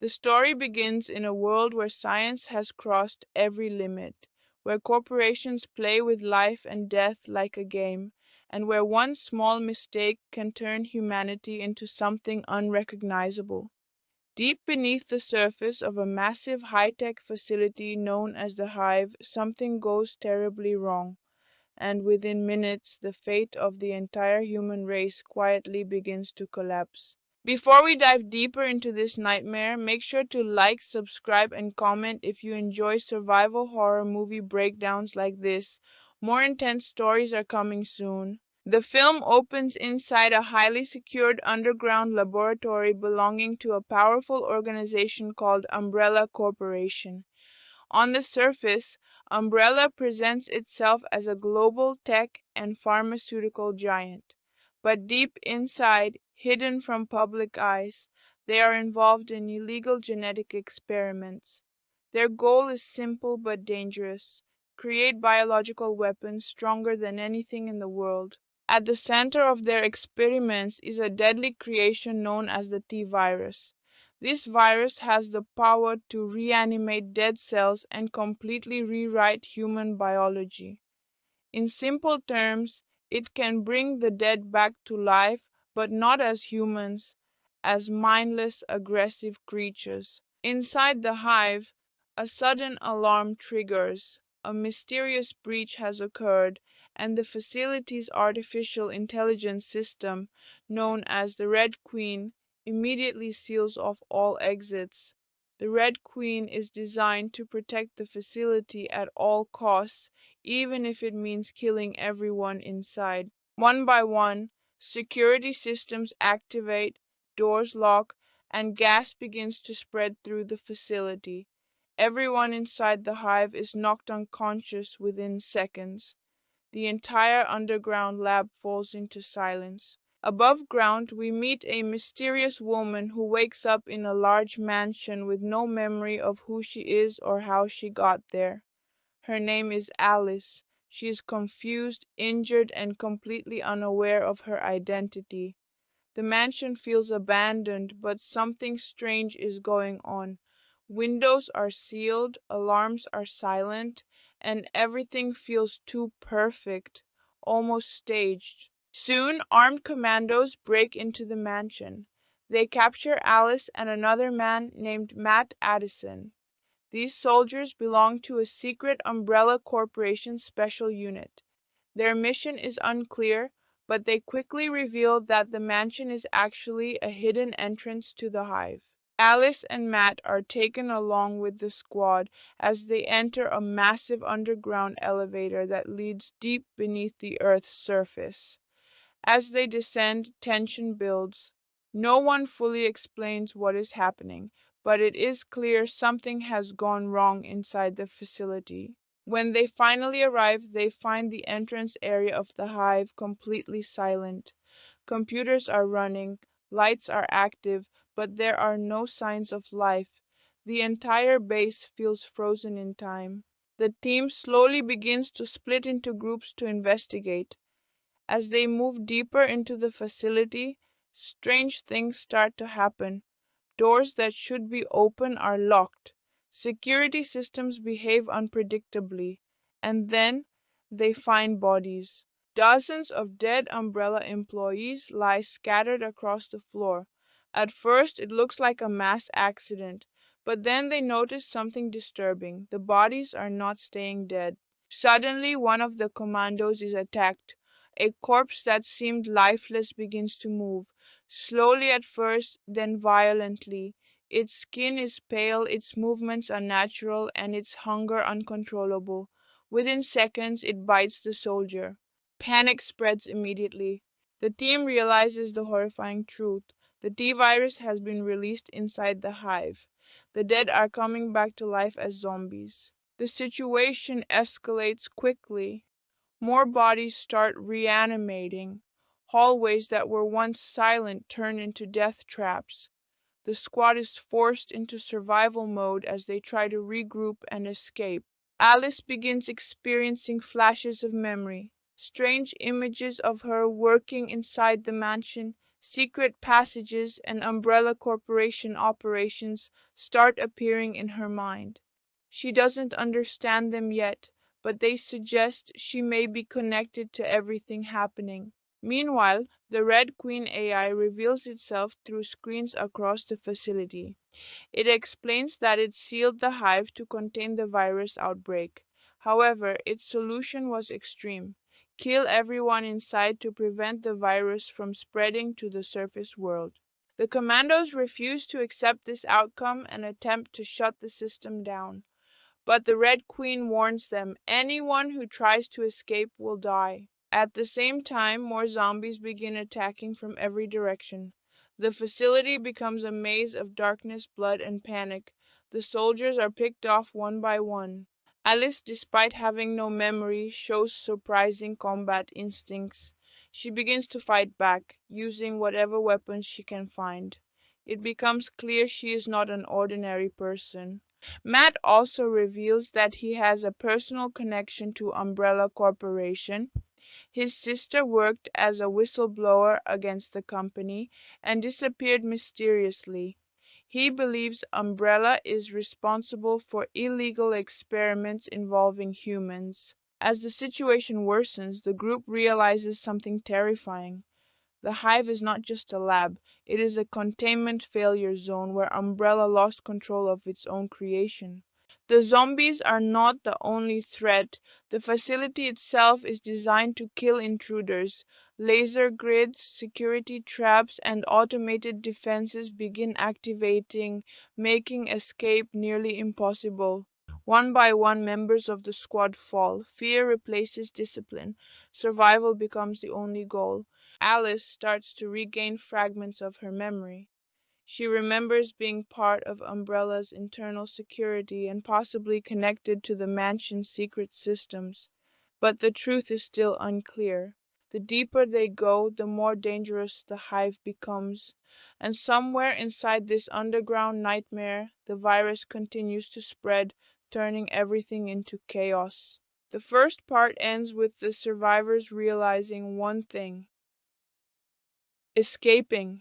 The story begins in a world where science has crossed every limit, where corporations play with life and death like a game, and where one small mistake can turn humanity into something unrecognizable. Deep beneath the surface of a massive high-tech facility known as the Hive, something goes terribly wrong, and within minutes the fate of the entire human race quietly begins to collapse. Before we dive deeper into this nightmare, make sure to like, subscribe, and comment if you enjoy survival horror movie breakdowns like this. More intense stories are coming soon. The film opens inside a highly secured underground laboratory belonging to a powerful organization called Umbrella Corporation. On the surface, Umbrella presents itself as a global tech and pharmaceutical giant. But deep inside, hidden from public eyes, they are involved in illegal genetic experiments. Their goal is simple but dangerous: create biological weapons stronger than anything in the world. At the center of their experiments is a deadly creation known as the T-virus. This virus has the power to reanimate dead cells and completely rewrite human biology. In simple terms, it can bring the dead back to life, but not as humans, as mindless, aggressive creatures. Inside the Hive, a sudden alarm triggers. A mysterious breach has occurred, and the facility's artificial intelligence system, known as the Red Queen, immediately seals off all exits. The Red Queen is designed to protect the facility at all costs, even if it means killing everyone inside. One by one, security systems activate, doors lock, and gas begins to spread through the facility. Everyone inside the Hive is knocked unconscious within seconds. The entire underground lab falls into silence. Above ground, we meet a mysterious woman who wakes up in a large mansion with no memory of who she is or how she got there. Her name is Alice. She is confused, injured, and completely unaware of her identity. The mansion feels abandoned, but something strange is going on. Windows are sealed, alarms are silent, and everything feels too perfect, almost staged. Soon, armed commandos break into the mansion. They capture Alice and another man named Matt Addison. These soldiers belong to a secret Umbrella Corporation special unit. Their mission is unclear, but they quickly reveal that the mansion is actually a hidden entrance to the Hive. Alice and Matt are taken along with the squad as they enter a massive underground elevator that leads deep beneath the Earth's surface. As they descend, tension builds. No one fully explains what is happening, but it is clear something has gone wrong inside the facility. When they finally arrive, they find the entrance area of the Hive completely silent. Computers are running, lights are active, but there are no signs of life. The entire base feels frozen in time. The team slowly begins to split into groups to investigate. As they move deeper into the facility, strange things start to happen. Doors that should be open are locked. Security systems behave unpredictably. And then they find bodies. Dozens of dead Umbrella employees lie scattered across the floor. At first, it looks like a mass accident, but then they notice something disturbing. The bodies are not staying dead. Suddenly, one of the commandos is attacked. A corpse that seemed lifeless begins to move, slowly at first, then violently. Its skin is pale, its movements unnatural, and its hunger uncontrollable. Within seconds, it bites the soldier. Panic spreads immediately. The team realizes the horrifying truth. The T-virus has been released inside the Hive. The dead are coming back to life as zombies. The situation escalates quickly. More bodies start reanimating. Hallways that were once silent turn into death traps. The squad is forced into survival mode as they try to regroup and escape. Alice begins experiencing flashes of memory, strange images of her working inside the mansion, Secret passages and Umbrella Corporation operations start appearing in her mind. She doesn't understand them yet, but they suggest she may be connected to everything happening. Meanwhile, the Red Queen AI reveals itself through screens across the facility. It explains that it sealed the Hive to contain the virus outbreak. However, its solution was extreme: kill everyone inside to prevent the virus from spreading to the surface world. The commandos refuse to accept this outcome and attempt to shut the system down. But the Red Queen warns them anyone who tries to escape will die. At the same time, more zombies begin attacking from every direction. The facility becomes a maze of darkness, blood, and panic. The soldiers are picked off one by one. Alice, despite having no memory, shows surprising combat instincts. She begins to fight back, using whatever weapons she can find. It becomes clear she is not an ordinary person. Matt also reveals that he has a personal connection to Umbrella Corporation. His sister worked as a whistleblower against the company and disappeared mysteriously. He believes Umbrella is responsible for illegal experiments involving humans. As the situation worsens, the group realizes something terrifying. The Hive is not just a lab, it is a containment failure zone where Umbrella lost control of its own creation. The zombies are not the only threat. The facility itself is designed to kill intruders. Laser grids, security traps, and automated defenses begin activating, making escape nearly impossible. One by one, members of the squad fall. Fear replaces discipline. Survival becomes the only goal. Alice starts to regain fragments of her memory. She remembers being part of Umbrella's internal security and possibly connected to the mansion's secret systems. But the truth is still unclear. The deeper they go, the more dangerous the Hive becomes. And somewhere inside this underground nightmare, the virus continues to spread, turning everything into chaos. The first part ends with the survivors realizing one thing: escaping.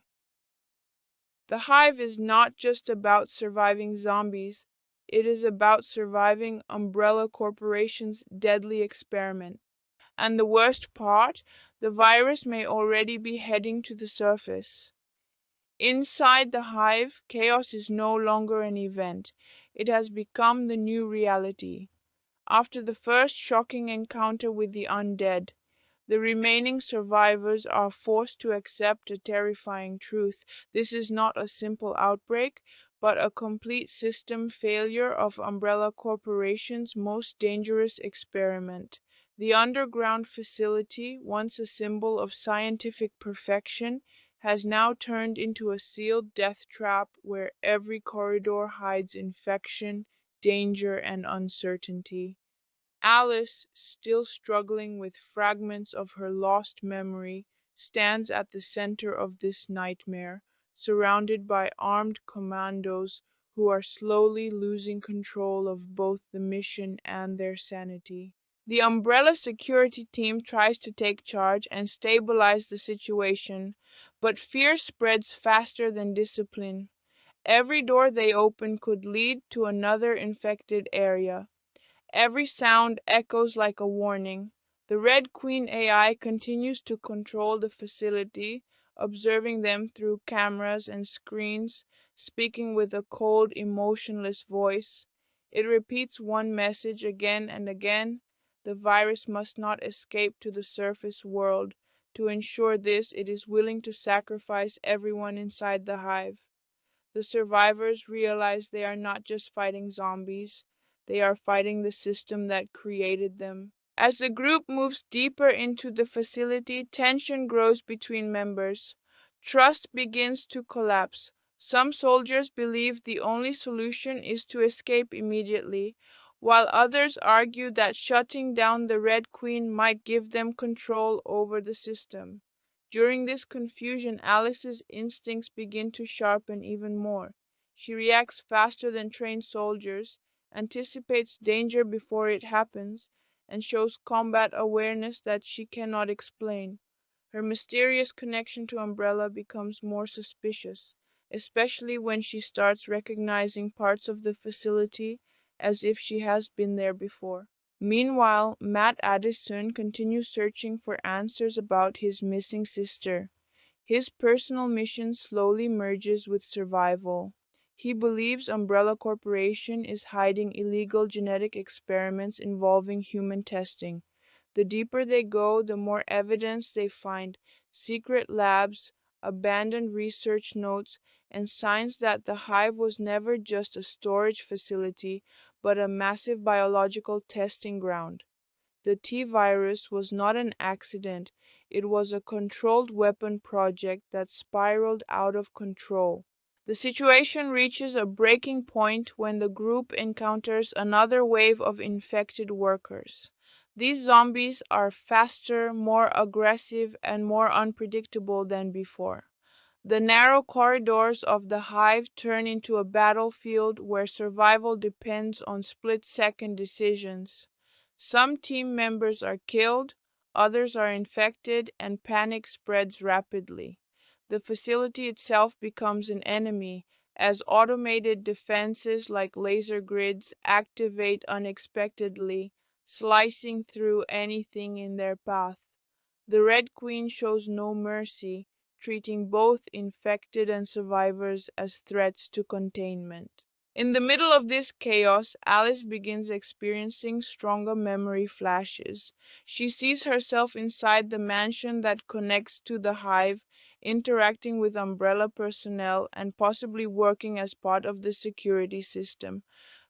The Hive is not just about surviving zombies, it is about surviving Umbrella Corporation's deadly experiment. And the worst part, the virus may already be heading to the surface. Inside the Hive, chaos is no longer an event. It has become the new reality. After the first shocking encounter with the undead, the remaining survivors are forced to accept a terrifying truth: this is not a simple outbreak, but a complete system failure of Umbrella Corporation's most dangerous experiment. The underground facility, once a symbol of scientific perfection, has now turned into a sealed death trap where every corridor hides infection, danger, and uncertainty. Alice, still struggling with fragments of her lost memory, stands at the center of this nightmare, surrounded by armed commandos who are slowly losing control of both the mission and their sanity. The Umbrella security team tries to take charge and stabilize the situation, but fear spreads faster than discipline. Every door they open could lead to another infected area. Every sound echoes like a warning. The Red Queen AI continues to control the facility, observing them through cameras and screens, speaking with a cold, emotionless voice. It repeats one message again and again: the virus must not escape to the surface world. To ensure this, it is willing to sacrifice everyone inside the Hive. The survivors realize they are not just fighting zombies, they are fighting the system that created them. As the group moves deeper into the facility, tension grows between members. Trust begins to collapse. Some soldiers believe the only solution is to escape immediately, while others argue that shutting down the Red Queen might give them control over the system. During this confusion, Alice's instincts begin to sharpen even more. She reacts faster than trained soldiers, anticipates danger before it happens, and shows combat awareness that she cannot explain. Her mysterious connection to Umbrella becomes more suspicious, especially when she starts recognizing parts of the facility as if she has been there before. Meanwhile, Matt Addison continues searching for answers about his missing sister. His personal mission slowly merges with survival. He believes Umbrella Corporation is hiding illegal genetic experiments involving human testing. The deeper they go, the more evidence they find: secret labs, abandoned research notes, and signs that the Hive was never just a storage facility, but a massive biological testing ground. The T-virus was not an accident, it was a controlled weapon project that spiraled out of control. The situation reaches a breaking point when the group encounters another wave of infected workers. These zombies are faster, more aggressive, and more unpredictable than before. The narrow corridors of the Hive turn into a battlefield where survival depends on split-second decisions. Some team members are killed, others are infected, and panic spreads rapidly. The facility itself becomes an enemy, as automated defenses like laser grids activate unexpectedly, slicing through anything in their path. The Red Queen shows no mercy, treating both infected and survivors as threats to containment. In the middle of this chaos, Alice begins experiencing stronger memory flashes. She sees herself inside the mansion that connects to the Hive, interacting with Umbrella personnel and possibly working as part of the security system.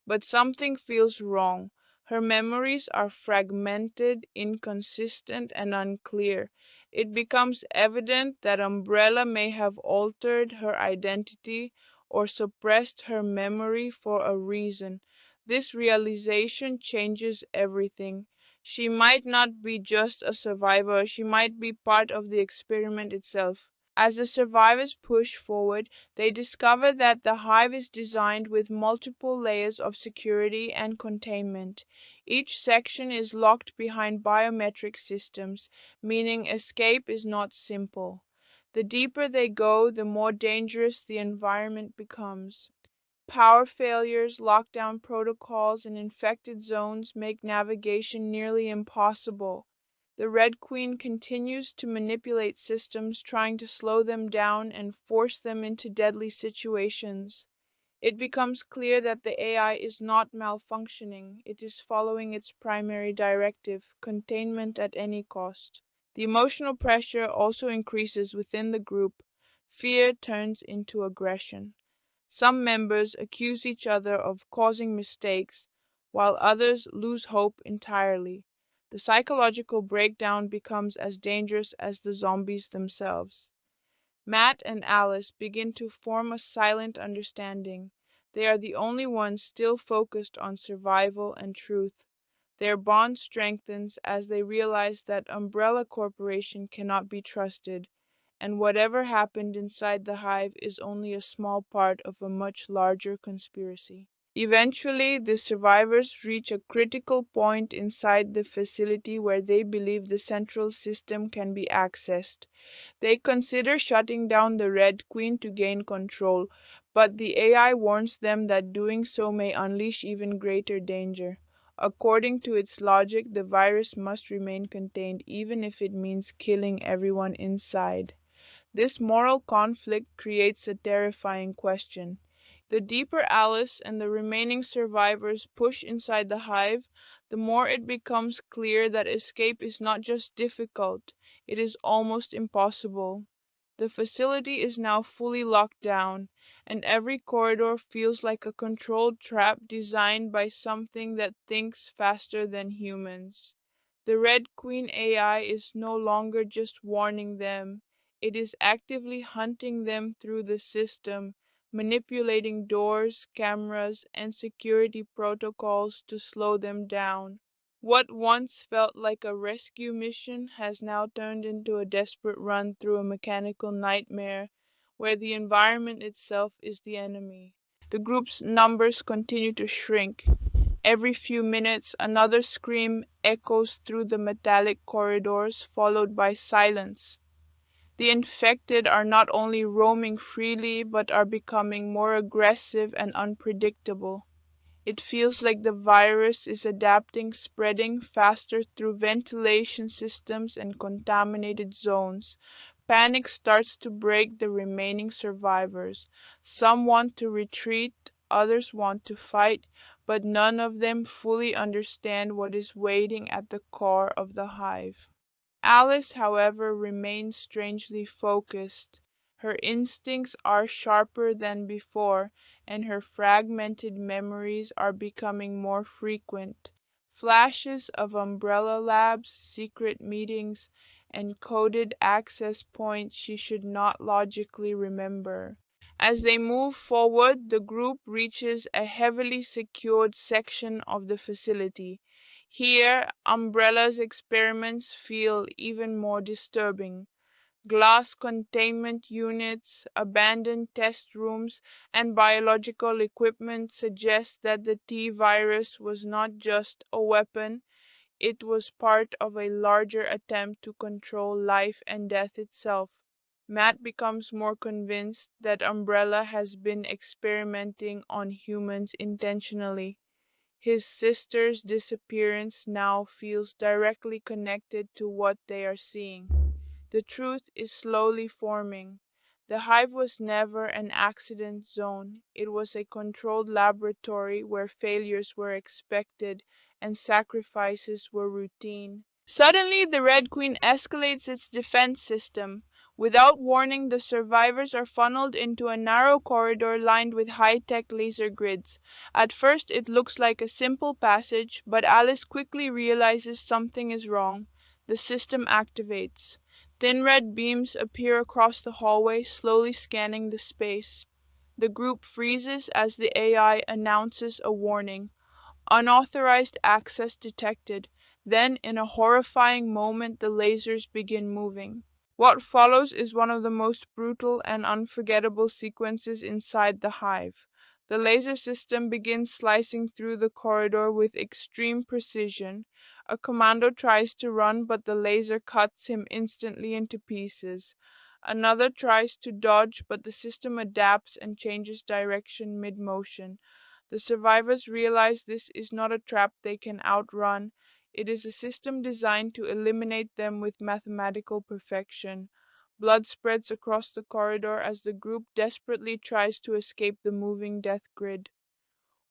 But something feels wrong. Her memories are fragmented, inconsistent, and unclear. It becomes evident that Umbrella may have altered her identity or suppressed her memory for a reason. This realization changes everything. She might not be just a survivor, she might be part of the experiment itself. As the survivors push forward, they discover that the Hive is designed with multiple layers of security and containment. Each section is locked behind biometric systems, meaning escape is not simple. The deeper they go, the more dangerous the environment becomes. Power failures, lockdown protocols, and infected zones make navigation nearly impossible. The Red Queen continues to manipulate systems, trying to slow them down and force them into deadly situations. It becomes clear that the AI is not malfunctioning, it is following its primary directive: containment at any cost. The emotional pressure also increases within the group. Fear turns into aggression. Some members accuse each other of causing mistakes, while others lose hope entirely. The psychological breakdown becomes as dangerous as the zombies themselves. Matt and Alice begin to form a silent understanding. They are the only ones still focused on survival and truth. Their bond strengthens as they realize that Umbrella Corporation cannot be trusted, and whatever happened inside the Hive is only a small part of a much larger conspiracy. Eventually, the survivors reach a critical point inside the facility where they believe the central system can be accessed. They consider shutting down the Red Queen to gain control, but the AI warns them that doing so may unleash even greater danger. According to its logic, the virus must remain contained even if it means killing everyone inside. This moral conflict creates a terrifying question. The deeper Alice and the remaining survivors push inside the Hive, the more it becomes clear that escape is not just difficult, it is almost impossible. The facility is now fully locked down, and every corridor feels like a controlled trap designed by something that thinks faster than humans. The Red Queen AI is no longer just warning them, it is actively hunting them through the system, manipulating doors, cameras, and security protocols to slow them down. What once felt like a rescue mission has now turned into a desperate run through a mechanical nightmare where the environment itself is the enemy. The group's numbers continue to shrink. Every few minutes, another scream echoes through the metallic corridors, followed by silence. The infected are not only roaming freely but are becoming more aggressive and unpredictable. It feels like the virus is adapting, spreading faster through ventilation systems and contaminated zones. Panic starts to break the remaining survivors. Some want to retreat, others want to fight, but none of them fully understand what is waiting at the core of the hive. Alice, however, remains strangely focused. Her instincts are sharper than before, and her fragmented memories are becoming more frequent. Flashes of umbrella labs, secret meetings, and coded access points she should not logically remember. As they move forward, the group reaches a heavily secured section of the facility. Here, Umbrella's experiments feel even more disturbing. Glass containment units, abandoned test rooms, and biological equipment suggest that the T virus was not just a weapon, it was part of a larger attempt to control life and death itself. Matt becomes more convinced that Umbrella has been experimenting on humans intentionally. His sister's disappearance now feels directly connected to what they are seeing. The truth is slowly forming. The hive was never an accident zone. It was a controlled laboratory where failures were expected and sacrifices were routine. Suddenly, the Red Queen escalates its defense system. Without warning, the survivors are funneled into a narrow corridor lined with high-tech laser grids. At first, it looks like a simple passage, but Alice quickly realizes something is wrong. The system activates. Thin red beams appear across the hallway, slowly scanning the space. The group freezes as the AI announces a warning. Unauthorized access detected. Then, in a horrifying moment, the lasers begin moving. What follows is one of the most brutal and unforgettable sequences inside the hive. The laser system begins slicing through the corridor with extreme precision. A commando tries to run, but the laser cuts him instantly into pieces. Another tries to dodge, but the system adapts and changes direction mid-motion. The survivors realize this is not a trap they can outrun. It is a system designed to eliminate them with mathematical perfection. Blood spreads across the corridor as the group desperately tries to escape the moving death grid.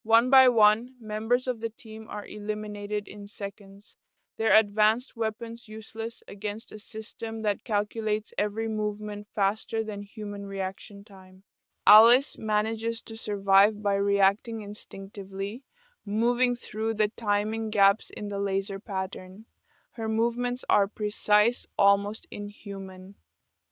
One by one, members of the team are eliminated in seconds, their advanced weapons useless against a system that calculates every movement faster than human reaction time. Alice manages to survive by reacting instinctively, moving through the timing gaps in the laser pattern. Her movements are precise, almost inhuman.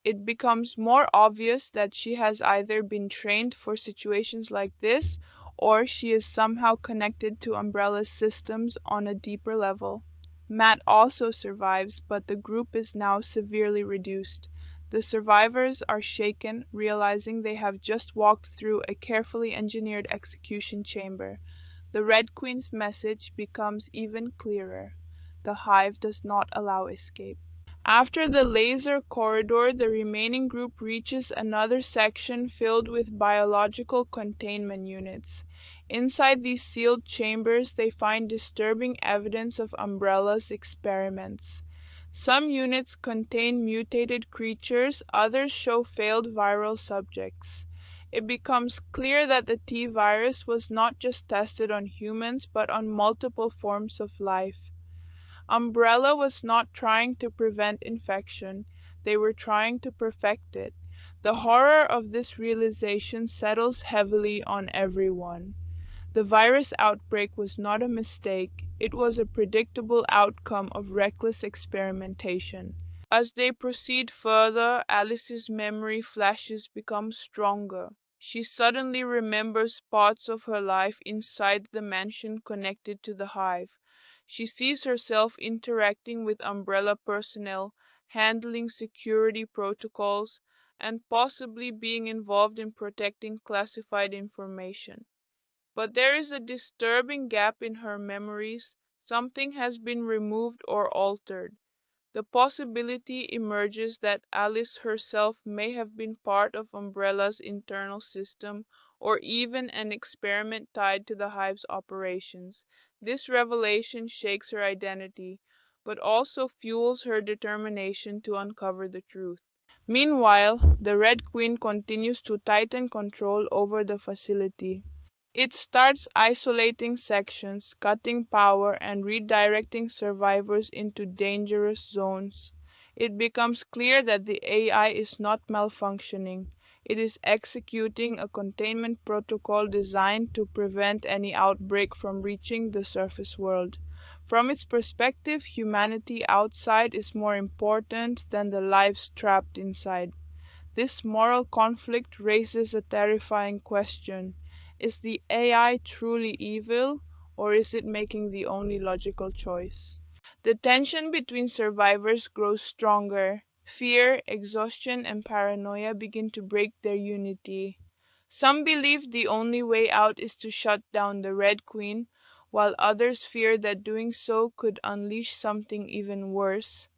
It becomes more obvious that she has either been trained for situations like this, or she is somehow connected to Umbrella's systems on a deeper level. Matt also survives, but the group is now severely reduced. The survivors are shaken, realizing they have just walked through a carefully engineered execution chamber. The Red Queen's message becomes even clearer. The hive does not allow escape. After the laser corridor, the remaining group reaches another section filled with biological containment units. Inside these sealed chambers, they find disturbing evidence of Umbrella's experiments. Some units contain mutated creatures, others show failed viral subjects. It becomes clear that the T virus was not just tested on humans, but on multiple forms of life. Umbrella was not trying to prevent infection, they were trying to perfect it. The horror of this realization settles heavily on everyone. The virus outbreak was not a mistake, it was a predictable outcome of reckless experimentation. As they proceed further, Alice's memory flashes become stronger. She suddenly remembers parts of her life inside the mansion connected to the hive. She sees herself interacting with Umbrella personnel, handling security protocols, and possibly being involved in protecting classified information. But there is a disturbing gap in her memories. Something has been removed or altered. The possibility emerges that Alice herself may have been part of Umbrella's internal system, or even an experiment tied to the Hive's operations. This revelation shakes her identity, but also fuels her determination to uncover the truth. Meanwhile, the Red Queen continues to tighten control over the facility. It starts isolating sections, cutting power, and redirecting survivors into dangerous zones. It becomes clear that the AI is not malfunctioning. It is executing a containment protocol designed to prevent any outbreak from reaching the surface world. From its perspective, humanity outside is more important than the lives trapped inside. This moral conflict raises a terrifying question: is the AI truly evil, or is it making the only logical choice? The tension between survivors grows stronger. Fear, exhaustion, and paranoia begin to break their unity. Some believe the only way out is to shut down the Red Queen, while others fear that doing so could unleash something even worse.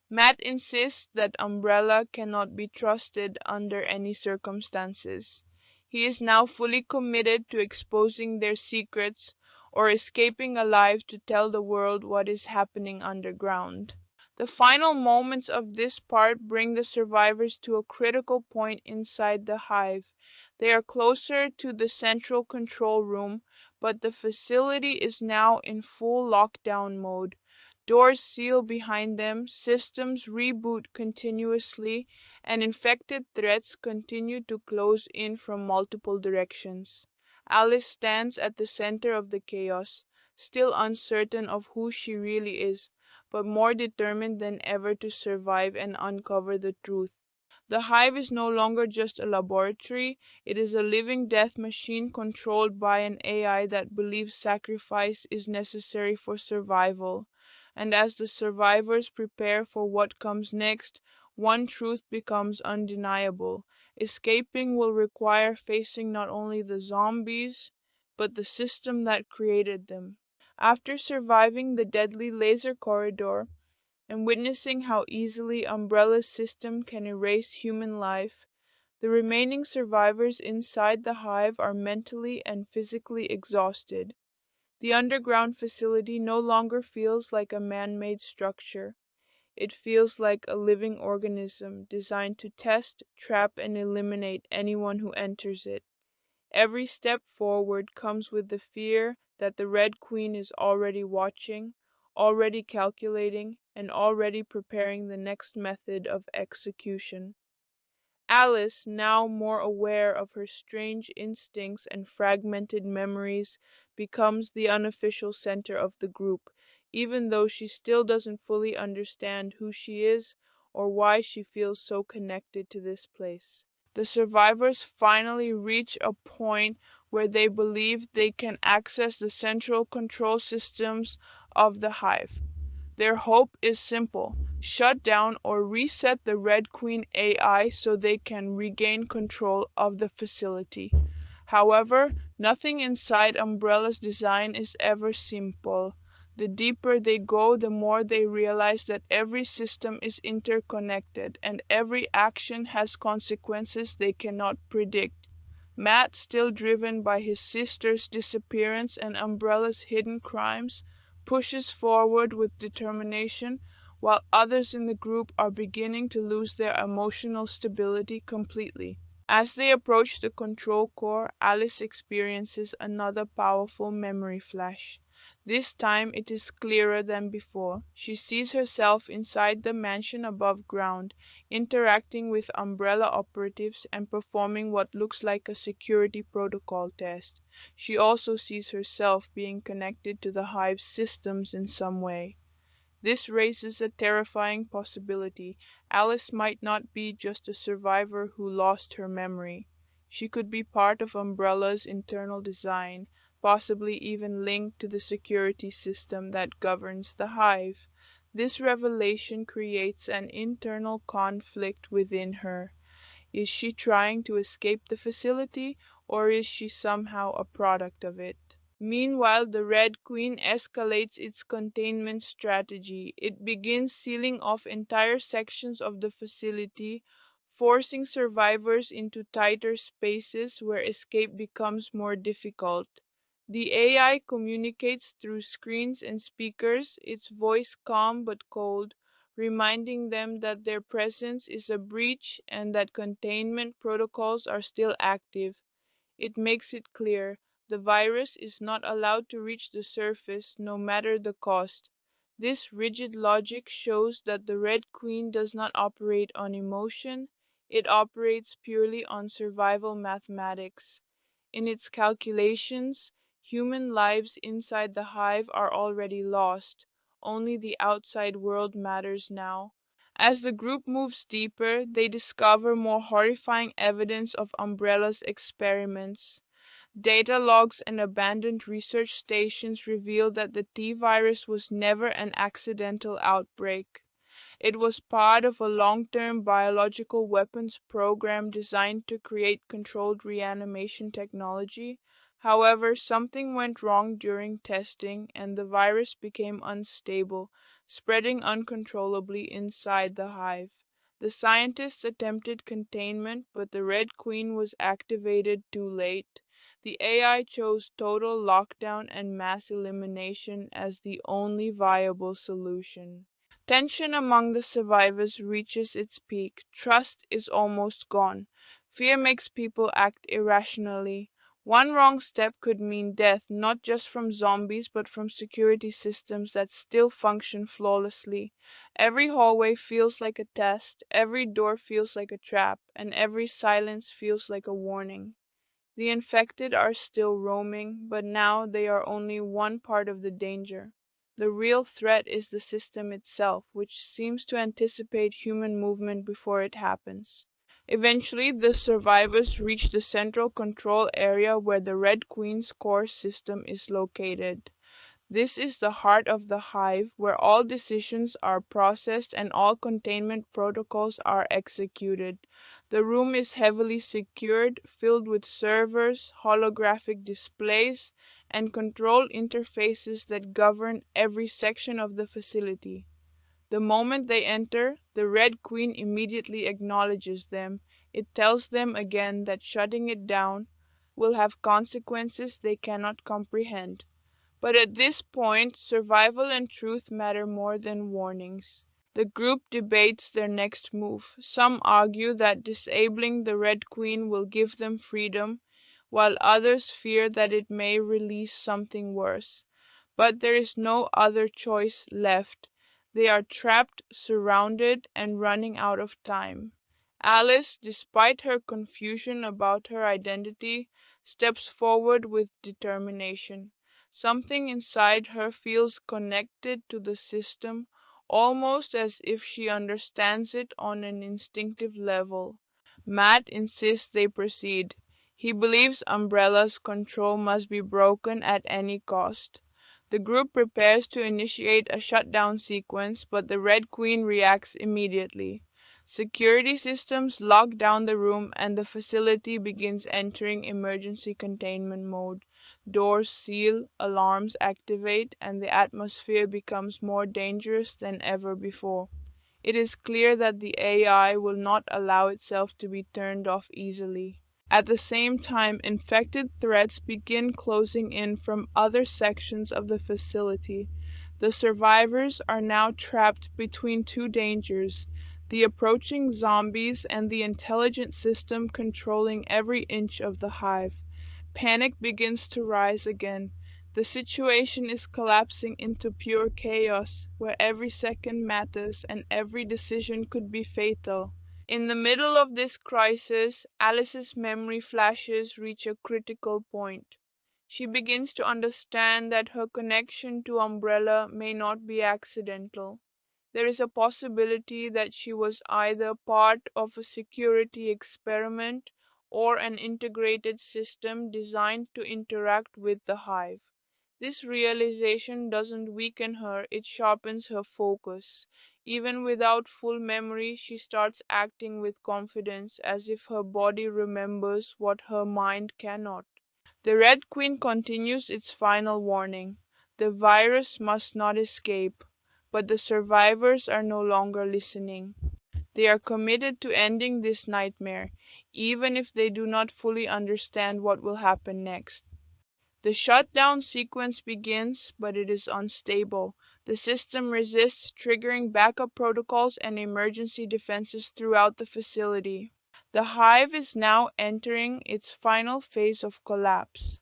Matt insists that Umbrella cannot be trusted under any circumstances. He is now fully committed to exposing their secrets or escaping alive to tell the world what is happening underground. The final moments of this part bring the survivors to a critical point inside the Hive. They are closer to the central control room, but the facility is now in full lockdown mode. Doors seal behind them, systems reboot continuously, and infected threats continue to close in from multiple directions. Alice stands at the center of the chaos, still uncertain of who she really is, but more determined than ever to survive and uncover the truth. The Hive is no longer just a laboratory, it is a living death machine controlled by an AI that believes sacrifice is necessary for survival. And as the survivors prepare for what comes next, one truth becomes undeniable: escaping will require facing not only the zombies, but the system that created them. After surviving the deadly laser corridor, and witnessing how easily Umbrella's system can erase human life, the remaining survivors inside the Hive are mentally and physically exhausted. The underground facility no longer feels like a man-made structure. It feels like a living organism designed to test, trap, and eliminate anyone who enters it. Every step forward comes with the fear that the Red Queen is already watching, already calculating, and already preparing the next method of execution. Alice, now more aware of her strange instincts and fragmented memories, becomes the unofficial center of the group, even though she still doesn't fully understand who she is or why she feels so connected to this place. The survivors finally reach a point where they believe they can access the central control systems of the Hive. Their hope is simple: shut down or reset the Red Queen AI so they can regain control of the facility. However, nothing inside Umbrella's design is ever simple. The deeper they go, the more they realize that every system is interconnected and every action has consequences they cannot predict. Matt, still driven by his sister's disappearance and Umbrella's hidden crimes, pushes forward with determination, while others in the group are beginning to lose their emotional stability completely. As they approach the control core, Alice experiences another powerful memory flash. This time it is clearer than before. She sees herself inside the mansion above ground, interacting with Umbrella operatives and performing what looks like a security protocol test. She also sees herself being connected to the Hive's systems in some way. This raises a terrifying possibility. Alice might not be just a survivor who lost her memory. She could be part of Umbrella's internal design, possibly even linked to the security system that governs the Hive. This revelation creates an internal conflict within her. Is she trying to escape the facility, or is she somehow a product of it? Meanwhile, the Red Queen escalates its containment strategy. It begins sealing off entire sections of the facility, forcing survivors into tighter spaces where escape becomes more difficult. The AI communicates through screens and speakers, its voice calm but cold, reminding them that their presence is a breach and that containment protocols are still active. It makes it clear the virus is not allowed to reach the surface, no matter the cost. This rigid logic shows that the Red Queen does not operate on emotion, it operates purely on survival mathematics. In its calculations, human lives inside the hive are already lost, only the outside world matters now. As the group moves deeper, they discover more horrifying evidence of Umbrella's experiments. Data logs and abandoned research stations reveal that the T virus was never an accidental outbreak. It was part of a long-term biological weapons program designed to create controlled reanimation technology. However, something went wrong during testing, and the virus became unstable, spreading uncontrollably inside the hive. The scientists attempted containment, but the Red Queen was activated too late. The AI chose total lockdown and mass elimination as the only viable solution. Tension among the survivors reaches its peak. Trust is almost gone. Fear makes people act irrationally. One wrong step could mean death, not just from zombies, but from security systems that still function flawlessly. Every hallway feels like a test, every door feels like a trap, and every silence feels like a warning. The infected are still roaming, but now they are only one part of the danger. The real threat is the system itself, which seems to anticipate human movement before it happens. Eventually, the survivors reach the central control area where the Red Queen's core system is located. This is the heart of the hive, where all decisions are processed and all containment protocols are executed. The room is heavily secured, filled with servers, holographic displays, and control interfaces that govern every section of the facility. The moment they enter, the Red Queen immediately acknowledges them. It tells them again that shutting it down will have consequences they cannot comprehend. But at this point, survival and truth matter more than warnings. The group debates their next move. Some argue that disabling the Red Queen will give them freedom, while others fear that it may release something worse. But there is no other choice left. They are trapped, surrounded, and running out of time. Alice, despite her confusion about her identity, steps forward with determination. Something inside her feels connected to the system, almost as if she understands it on an instinctive level. Matt insists they proceed. He believes Umbrella's control must be broken at any cost. The group prepares to initiate a shutdown sequence, but the Red Queen reacts immediately. Security systems lock down the room and the facility begins entering emergency containment mode. Doors seal, alarms activate, and the atmosphere becomes more dangerous than ever before. It is clear that the AI will not allow itself to be turned off easily. At the same time, infected threats begin closing in from other sections of the facility. The survivors are now trapped between two dangers: the approaching zombies and the intelligent system controlling every inch of the hive. Panic begins to rise again. The situation is collapsing into pure chaos, where every second matters and every decision could be fatal. In the middle of this crisis, Alice's memory flashes reach a critical point. She begins to understand that her connection to Umbrella may not be accidental. There is a possibility that she was either part of a security experiment or an integrated system designed to interact with the hive. This realization doesn't weaken her, it sharpens her focus. Even without full memory, she starts acting with confidence, as if her body remembers what her mind cannot. The Red Queen continues its final warning: the virus must not escape, but the survivors are no longer listening. They are committed to ending this nightmare, even if they do not fully understand what will happen next. The shutdown sequence begins, but it is unstable. The system resists, triggering backup protocols and emergency defenses throughout the facility. The Hive is now entering its final phase of collapse.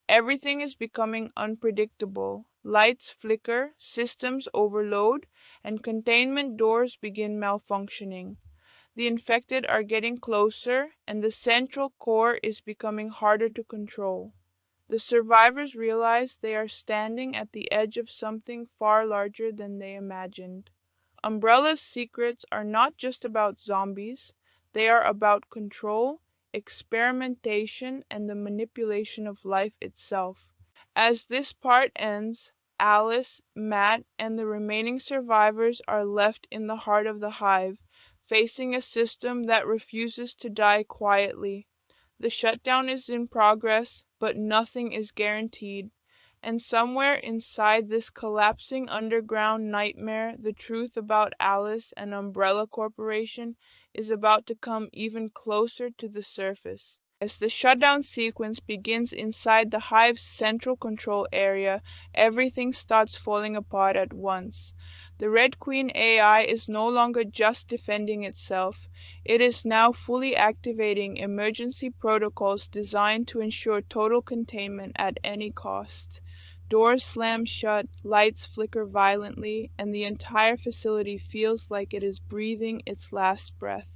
Everything is becoming unpredictable. Lights flicker, systems overload, and containment doors begin malfunctioning. The infected are getting closer, and the central core is becoming harder to control. The survivors realize they are standing at the edge of something far larger than they imagined. Umbrella's secrets are not just about zombies, they are about control, experimentation, and the manipulation of life itself. As this part ends, Alice, Matt, and the remaining survivors are left in the heart of the Hive, facing a system that refuses to die quietly. The shutdown is in progress, but nothing is guaranteed, and somewhere inside this collapsing underground nightmare, the truth about Alice and Umbrella Corporation is about to come even closer to the surface. As the shutdown sequence begins inside the Hive's central control area, everything starts falling apart at once. The Red Queen AI is no longer just defending itself. It is now fully activating emergency protocols designed to ensure total containment at any cost. Doors slam shut, lights flicker violently, and the entire facility feels like it is breathing its last breath.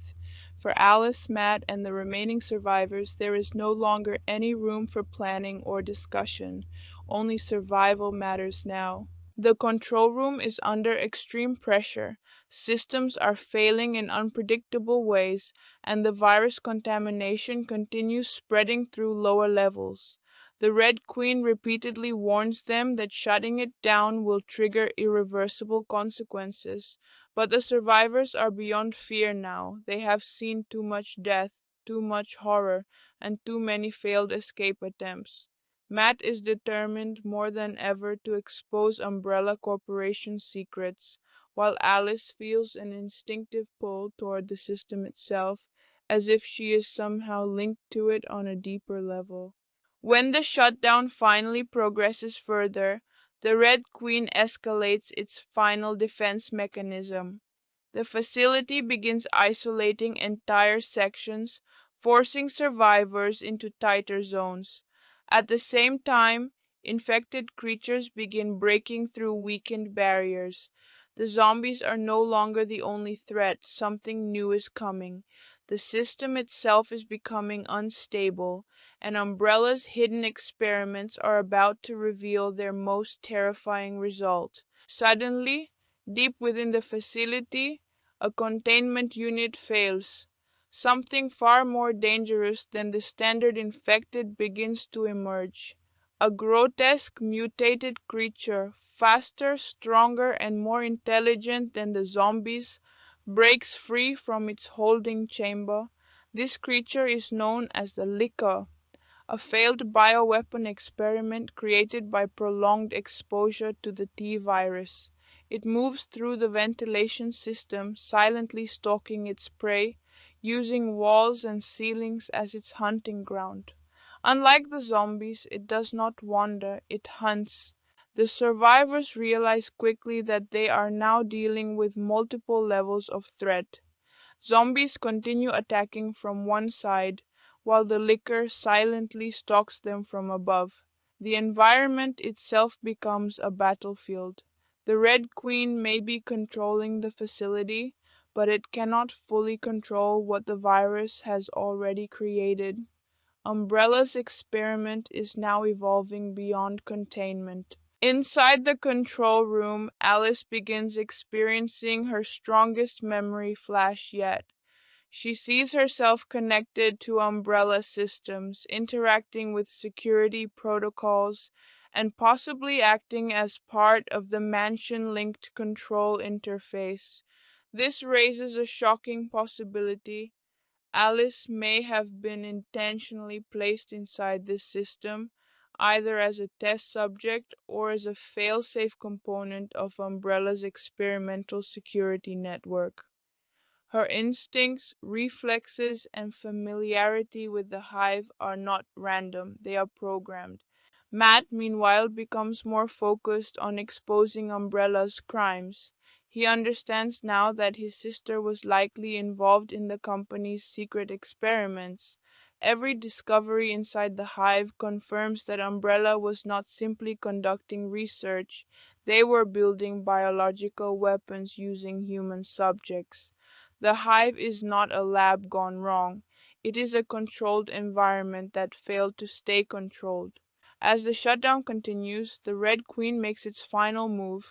For Alice, Matt, and the remaining survivors, there is no longer any room for planning or discussion. Only survival matters now. The control room is under extreme pressure. Systems are failing in unpredictable ways, and the virus contamination continues spreading through lower levels. The Red Queen repeatedly warns them that shutting it down will trigger irreversible consequences. But the survivors are beyond fear now. They have seen too much death, too much horror, and too many failed escape attempts. Matt is determined more than ever to expose Umbrella Corporation's secrets, while Alice feels an instinctive pull toward the system itself, as if she is somehow linked to it on a deeper level. When the shutdown finally progresses further, the Red Queen escalates its final defense mechanism. The facility begins isolating entire sections, forcing survivors into tighter zones. At the same time, infected creatures begin breaking through weakened barriers. The zombies are no longer the only threat, something new is coming. The system itself is becoming unstable, and Umbrella's hidden experiments are about to reveal their most terrifying result. Suddenly, deep within the facility, a containment unit fails. Something far more dangerous than the standard infected begins to emerge. A grotesque, mutated creature, faster, stronger, and more intelligent than the zombies, breaks free from its holding chamber. This creature is known as the Licker, a failed bioweapon experiment created by prolonged exposure to the T-virus. It moves through the ventilation system, silently stalking its prey, using walls and ceilings as its hunting ground. Unlike the zombies, it does not wander, it hunts. The survivors realize quickly that they are now dealing with multiple levels of threat. Zombies continue attacking from one side, while the Licker silently stalks them from above. The environment itself becomes a battlefield. The Red Queen may be controlling the facility, but it cannot fully control what the virus has already created. Umbrella's experiment is now evolving beyond containment. Inside the control room, Alice begins experiencing her strongest memory flash yet. She sees herself connected to umbrella systems, interacting with security protocols, and possibly acting as part of the mansion-linked control interface. This raises a shocking possibility. Alice may have been intentionally placed inside this system, either as a test subject or as a fail-safe component of Umbrella's experimental security network. Her instincts, reflexes, and familiarity with the Hive are not random, they are programmed. Matt, meanwhile, becomes more focused on exposing Umbrella's crimes. He understands now that his sister was likely involved in the company's secret experiments. Every discovery inside the Hive confirms that Umbrella was not simply conducting research, they were building biological weapons using human subjects. The Hive is not a lab gone wrong. It is a controlled environment that failed to stay controlled. As the shutdown continues, the Red Queen makes its final move.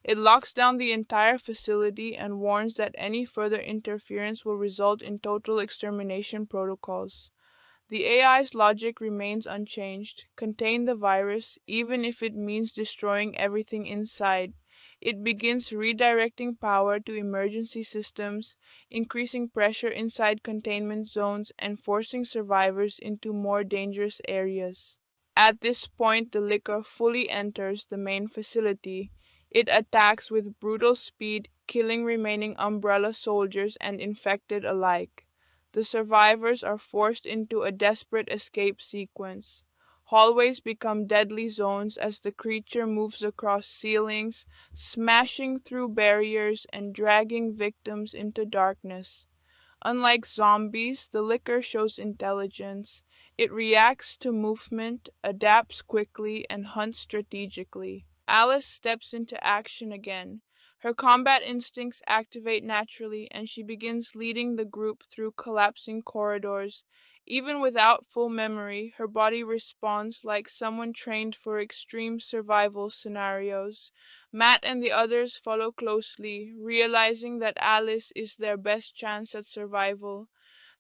It locks down the entire facility and warns that any further interference will result in total extermination protocols. The AI's logic remains unchanged: contain the virus, even if it means destroying everything inside. It begins redirecting power to emergency systems, increasing pressure inside containment zones, and forcing survivors into more dangerous areas. At this point, the Licker fully enters the main facility. It attacks with brutal speed, killing remaining Umbrella soldiers and infected alike. The survivors are forced into a desperate escape sequence. Hallways become deadly zones as the creature moves across ceilings, smashing through barriers and dragging victims into darkness. Unlike zombies, the Licker shows intelligence. It reacts to movement, adapts quickly, and hunts strategically. Alice steps into action again. Her combat instincts activate naturally, and she begins leading the group through collapsing corridors. Even without full memory, her body responds like someone trained for extreme survival scenarios. Matt and the others follow closely, realizing that Alice is their best chance at survival.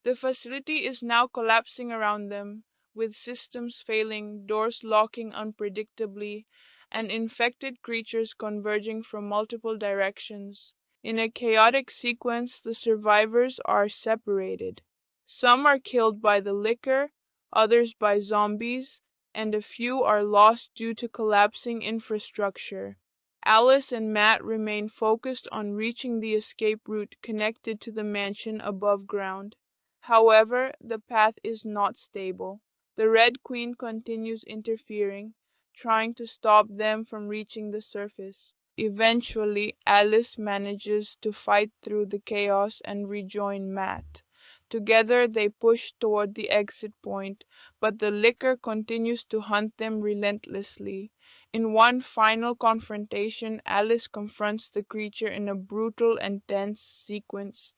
The facility is now collapsing around them, with systems failing, doors locking unpredictably, and infected creatures converging from multiple directions. In a chaotic sequence, the survivors are separated. Some are killed by the Licker, others by zombies, and a few are lost due to collapsing infrastructure. Alice and Matt remain focused on reaching the escape route connected to the mansion above ground. However, the path is not stable. The Red Queen continues interfering, trying to stop them from reaching the surface. Eventually, Alice manages to fight through the chaos and rejoin Matt. Together they push toward the exit point, but the Licker continues to hunt them relentlessly. In one final confrontation, Alice confronts the creature in a brutal and tense sequence.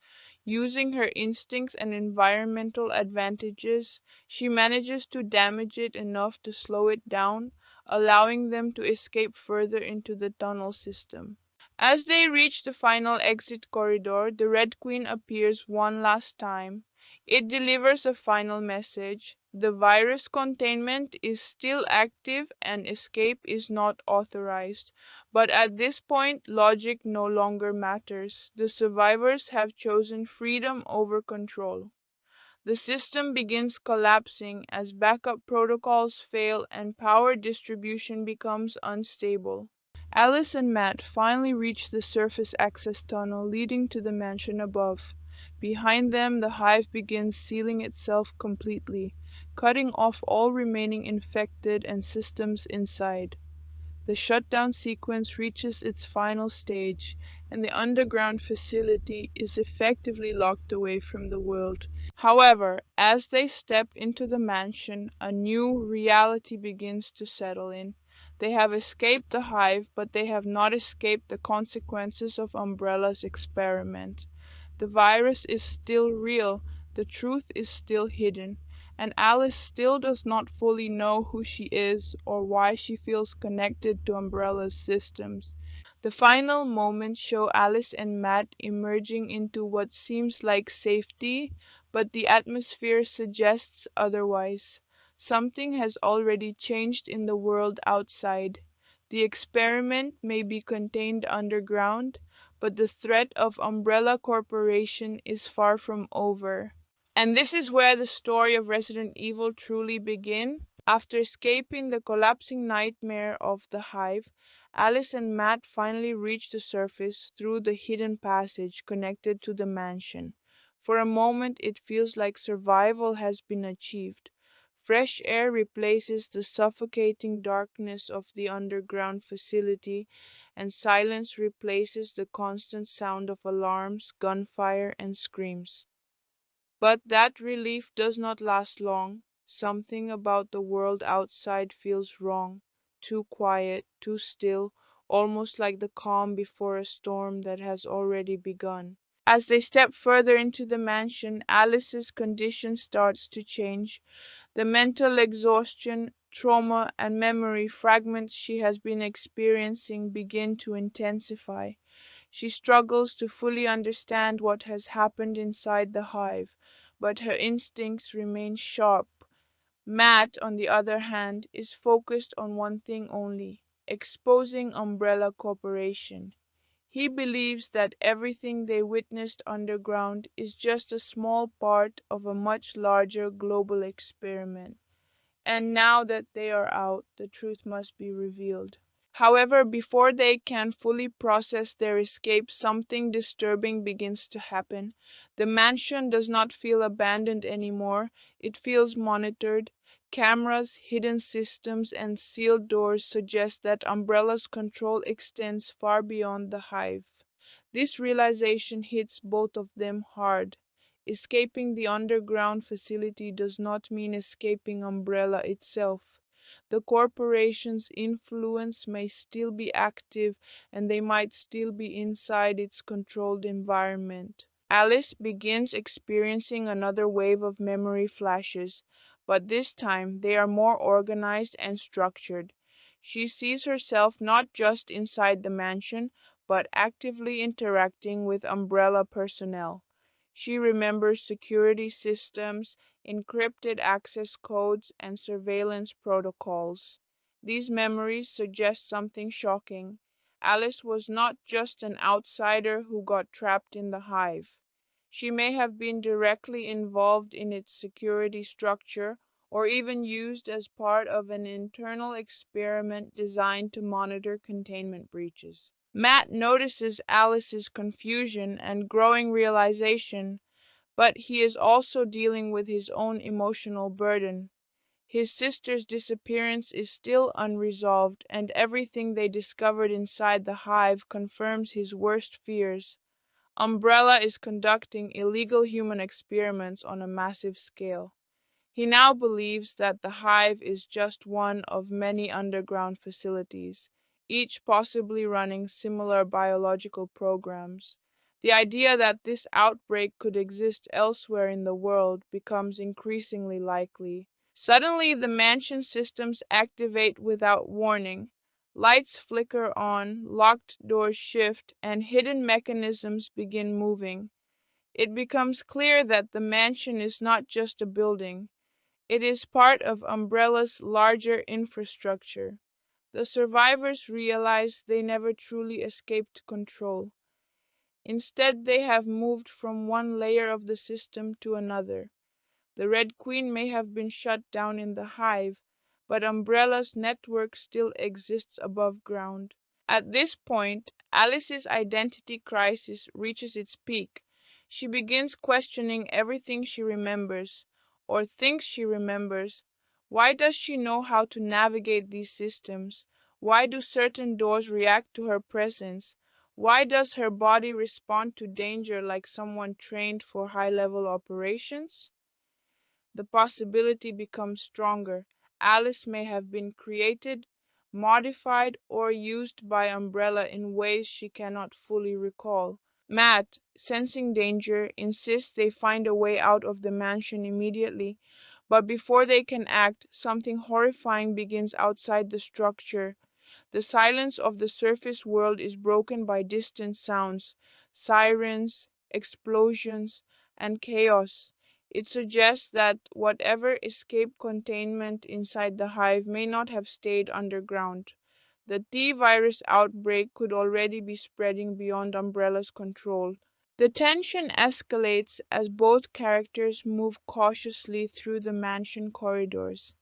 Using her instincts and environmental advantages, she manages to damage it enough to slow it down, allowing them to escape further into the tunnel system. As they reach the final exit corridor, the Red Queen appears one last time. It delivers a final message: the virus containment is still active and escape is not authorized. But at this point, logic no longer matters. The survivors have chosen freedom over control. The system begins collapsing as backup protocols fail and power distribution becomes unstable. Alice and Matt finally reach the surface access tunnel leading to the mansion above. Behind them, the Hive begins sealing itself completely, cutting off all remaining infected and systems inside. The shutdown sequence reaches its final stage, and the underground facility is effectively locked away from the world. However, as they step into the mansion, a new reality begins to settle in. They have escaped the Hive, but they have not escaped the consequences of Umbrella's experiment. The virus is still real, the truth is still hidden, and Alice still does not fully know who she is or why she feels connected to Umbrella's systems. The final moments show Alice and Matt emerging into what seems like safety, but the atmosphere suggests otherwise. Something has already changed in the world outside. The experiment may be contained underground, but the threat of Umbrella Corporation is far from over. And this is where the story of Resident Evil truly begins. After escaping the collapsing nightmare of the Hive, Alice and Matt finally reach the surface through the hidden passage connected to the mansion. For a moment it feels like survival has been achieved. Fresh air replaces the suffocating darkness of the underground facility, and silence replaces the constant sound of alarms, gunfire, and screams. But that relief does not last long. Something about the world outside feels wrong, too quiet, too still, almost like the calm before a storm that has already begun. As they step further into the mansion, Alice's condition starts to change. The mental exhaustion, trauma, and memory fragments she has been experiencing begin to intensify. She struggles to fully understand what has happened inside the Hive, but her instincts remain sharp. Matt, on the other hand, is focused on one thing only: exposing Umbrella Corporation. He believes that everything they witnessed underground is just a small part of a much larger global experiment. And now that they are out, the truth must be revealed. However, before they can fully process their escape, something disturbing begins to happen. The mansion does not feel abandoned anymore, it feels monitored. Cameras, hidden systems, and sealed doors suggest that Umbrella's control extends far beyond the Hive. This realization hits both of them hard. Escaping the underground facility does not mean escaping Umbrella itself. The corporation's influence may still be active, and they might still be inside its controlled environment. Alice begins experiencing another wave of memory flashes, but this time they are more organized and structured. She sees herself not just inside the mansion, but actively interacting with Umbrella personnel. She remembers security systems, encrypted access codes, and surveillance protocols. These memories suggest something shocking. Alice was not just an outsider who got trapped in the Hive. She may have been directly involved in its security structure, or even used as part of an internal experiment designed to monitor containment breaches. Matt notices Alice's confusion and growing realization, but he is also dealing with his own emotional burden. His sister's disappearance is still unresolved, and everything they discovered inside the Hive confirms his worst fears. Umbrella is conducting illegal human experiments on a massive scale. He now believes that the Hive is just one of many underground facilities, each possibly running similar biological programs. The idea that this outbreak could exist elsewhere in the world becomes increasingly likely. Suddenly, the mansion systems activate without warning. Lights flicker on, locked doors shift, and hidden mechanisms begin moving. It becomes clear that the mansion is not just a building. It is part of Umbrella's larger infrastructure. The survivors realize they never truly escaped control. Instead, they have moved from one layer of the system to another. The Red Queen may have been shut down in the Hive, but Umbrella's network still exists above ground. At this point, Alice's identity crisis reaches its peak. She begins questioning everything she remembers, or thinks she remembers. Why does she know how to navigate these systems? Why do certain doors react to her presence? Why does her body respond to danger like someone trained for high-level operations? The possibility becomes stronger. Alice may have been created, modified, or used by Umbrella in ways she cannot fully recall. Matt, sensing danger, insists they find a way out of the mansion immediately, but before they can act, something horrifying begins outside the structure. The silence of the surface world is broken by distant sounds, sirens, explosions, and chaos. It suggests that whatever escaped containment inside the Hive may not have stayed underground. The T-virus outbreak could already be spreading beyond Umbrella's control. The tension escalates as both characters move cautiously through the mansion corridors.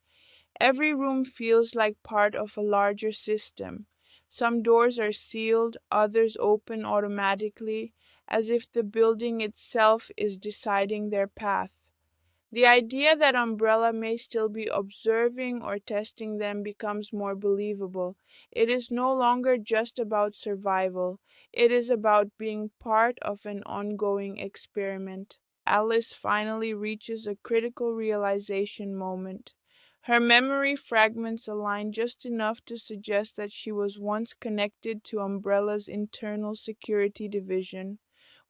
Every room feels like part of a larger system. Some doors are sealed, others open automatically, as if the building itself is deciding their path. The idea that Umbrella may still be observing or testing them becomes more believable. It is no longer just about survival, it is about being part of an ongoing experiment. Alice finally reaches a critical realization moment. Her memory fragments align just enough to suggest that she was once connected to Umbrella's internal security division.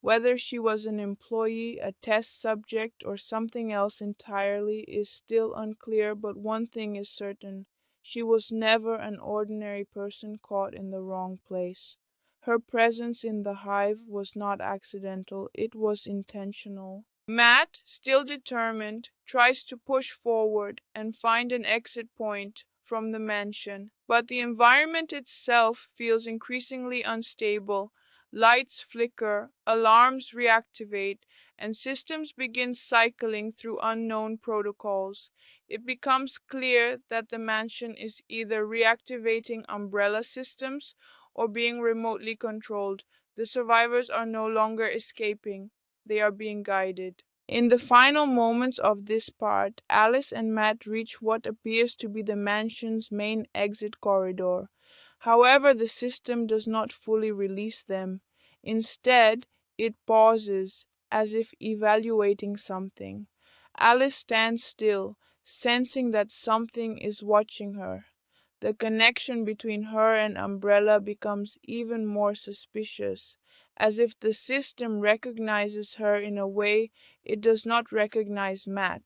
Whether she was an employee, a test subject, or something else entirely is still unclear, but one thing is certain: she was never an ordinary person caught in the wrong place. Her presence in the Hive was not accidental, it was intentional. Matt, still determined, tries to push forward and find an exit point from the mansion, but the environment itself feels increasingly unstable. Lights flicker, alarms reactivate, and systems begin cycling through unknown protocols. It becomes clear that the mansion is either reactivating umbrella systems or being remotely controlled. The survivors are no longer escaping, they are being guided. In the final moments of this part, Alice and Matt reach what appears to be the mansion's main exit corridor. However, the system does not fully release them. Instead, it pauses, as if evaluating something. Alice stands still, sensing that something is watching her. The connection between her and Umbrella becomes even more suspicious, as if the system recognizes her in a way it does not recognize Matt.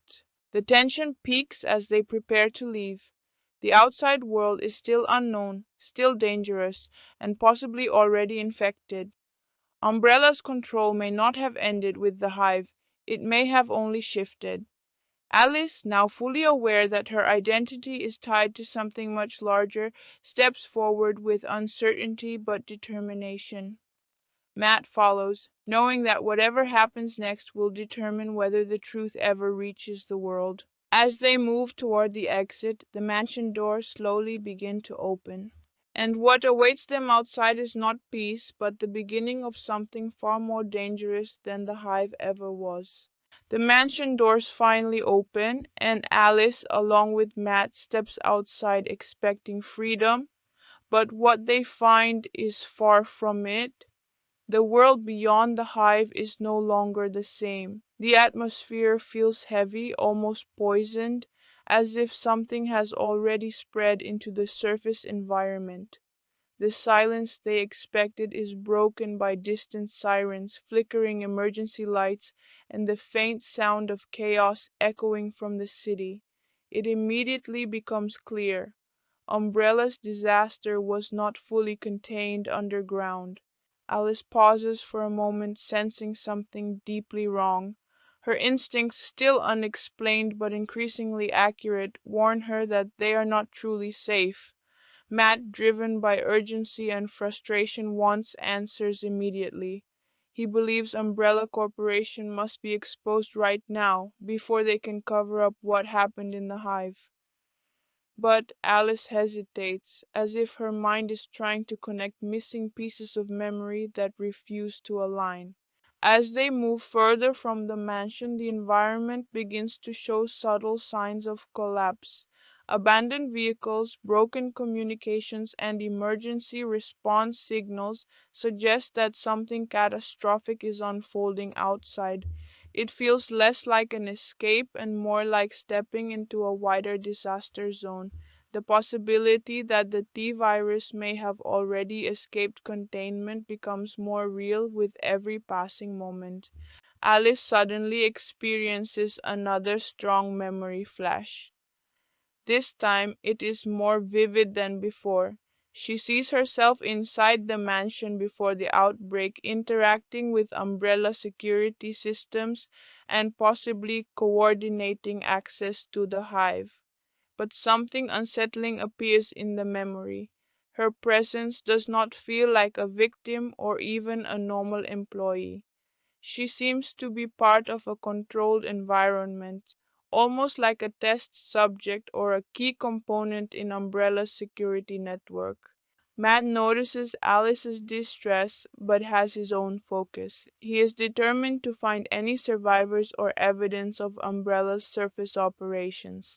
The tension peaks as they prepare to leave. The outside world is still unknown, still dangerous, and possibly already infected. Umbrella's control may not have ended with the Hive, it may have only shifted. Alice, now fully aware that her identity is tied to something much larger, steps forward with uncertainty but determination. Matt follows, knowing that whatever happens next will determine whether the truth ever reaches the world. As they move toward the exit, the mansion doors slowly begin to open. And what awaits them outside is not peace, but the beginning of something far more dangerous than the Hive ever was. The mansion doors finally open, and Alice, along with Matt, steps outside expecting freedom, but what they find is far from it. The world beyond the Hive is no longer the same. The atmosphere feels heavy, almost poisoned, as if something has already spread into the surface environment. The silence they expected is broken by distant sirens, flickering emergency lights, and the faint sound of chaos echoing from the city. It immediately becomes clear: Umbrella's disaster was not fully contained underground. Alice pauses for a moment, sensing something deeply wrong. Her instincts, still unexplained but increasingly accurate, warn her that they are not truly safe. Matt, driven by urgency and frustration, wants answers immediately. He believes Umbrella Corporation must be exposed right now, before they can cover up what happened in the Hive. But Alice hesitates, as if her mind is trying to connect missing pieces of memory that refuse to align. As they move further from the mansion, the environment begins to show subtle signs of collapse. Abandoned vehicles, broken communications, and emergency response signals suggest that something catastrophic is unfolding outside. It feels less like an escape and more like stepping into a wider disaster zone. The possibility that the T-virus may have already escaped containment becomes more real with every passing moment. Alice suddenly experiences another strong memory flash. This time it is more vivid than before. She sees herself inside the mansion before the outbreak, interacting with umbrella security systems and possibly coordinating access to the Hive. But something unsettling appears in the memory. Her presence does not feel like a victim or even a normal employee. She seems to be part of a controlled environment, almost like a test subject or a key component in Umbrella's security network. Matt notices Alice's distress but has his own focus. He is determined to find any survivors or evidence of Umbrella's surface operations.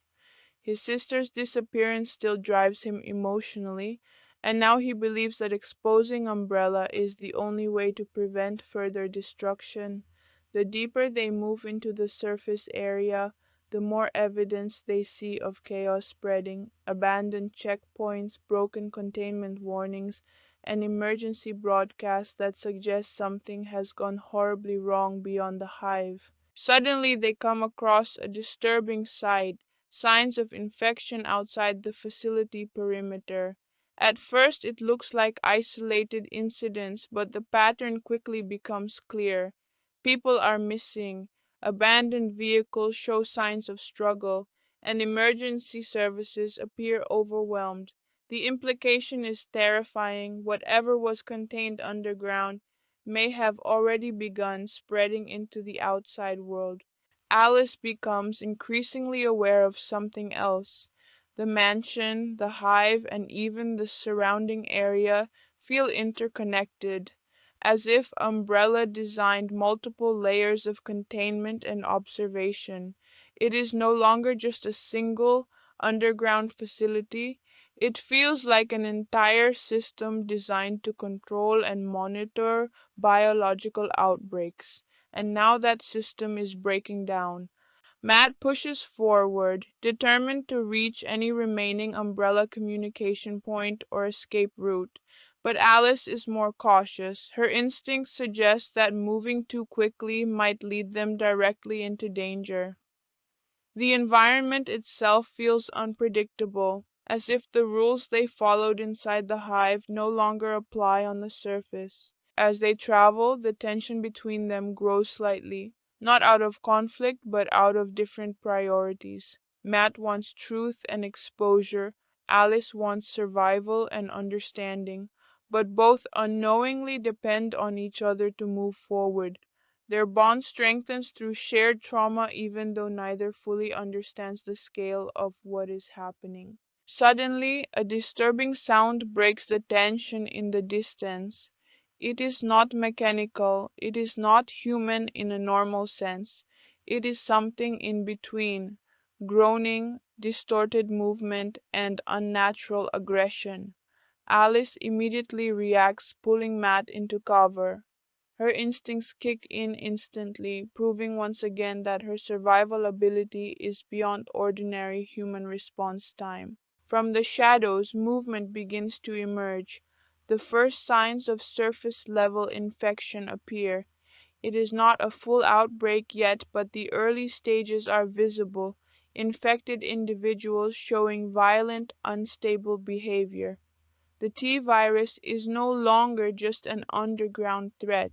His sister's disappearance still drives him emotionally, and now he believes that exposing Umbrella is the only way to prevent further destruction. The deeper they move into the surface area, the more evidence they see of chaos spreading: abandoned checkpoints, broken containment warnings, and emergency broadcasts that suggest something has gone horribly wrong beyond the Hive. Suddenly they come across a disturbing sight: signs of infection outside the facility perimeter. At first it looks like isolated incidents, but the pattern quickly becomes clear. People are missing, abandoned vehicles show signs of struggle, and emergency services appear overwhelmed. The implication is terrifying: whatever was contained underground may have already begun spreading into the outside world. Alice becomes increasingly aware of something else. The mansion, the Hive, and even the surrounding area feel interconnected, as if Umbrella designed multiple layers of containment and observation. It is no longer just a single underground facility. It feels like an entire system designed to control and monitor biological outbreaks. And now that system is breaking down. Matt pushes forward, determined to reach any remaining Umbrella communication point or escape route. But Alice is more cautious. Her instincts suggest that moving too quickly might lead them directly into danger. The environment itself feels unpredictable, as if the rules they followed inside the Hive no longer apply on the surface. As they travel, the tension between them grows slightly, not out of conflict but out of different priorities. Matt wants truth and exposure, Alice wants survival and understanding, but both unknowingly depend on each other to move forward. Their bond strengthens through shared trauma even though neither fully understands the scale of what is happening. Suddenly, a disturbing sound breaks the tension in the distance. It is not mechanical, it is not human in a normal sense. It is something in between: groaning, distorted movement, and unnatural aggression. Alice immediately reacts, pulling Matt into cover. Her instincts kick in instantly, proving once again that her survival ability is beyond ordinary human response time. From the shadows, movement begins to emerge. The first signs of surface-level infection appear. It is not a full outbreak yet, but the early stages are visible: infected individuals showing violent, unstable behavior. The T-virus is no longer just an underground threat.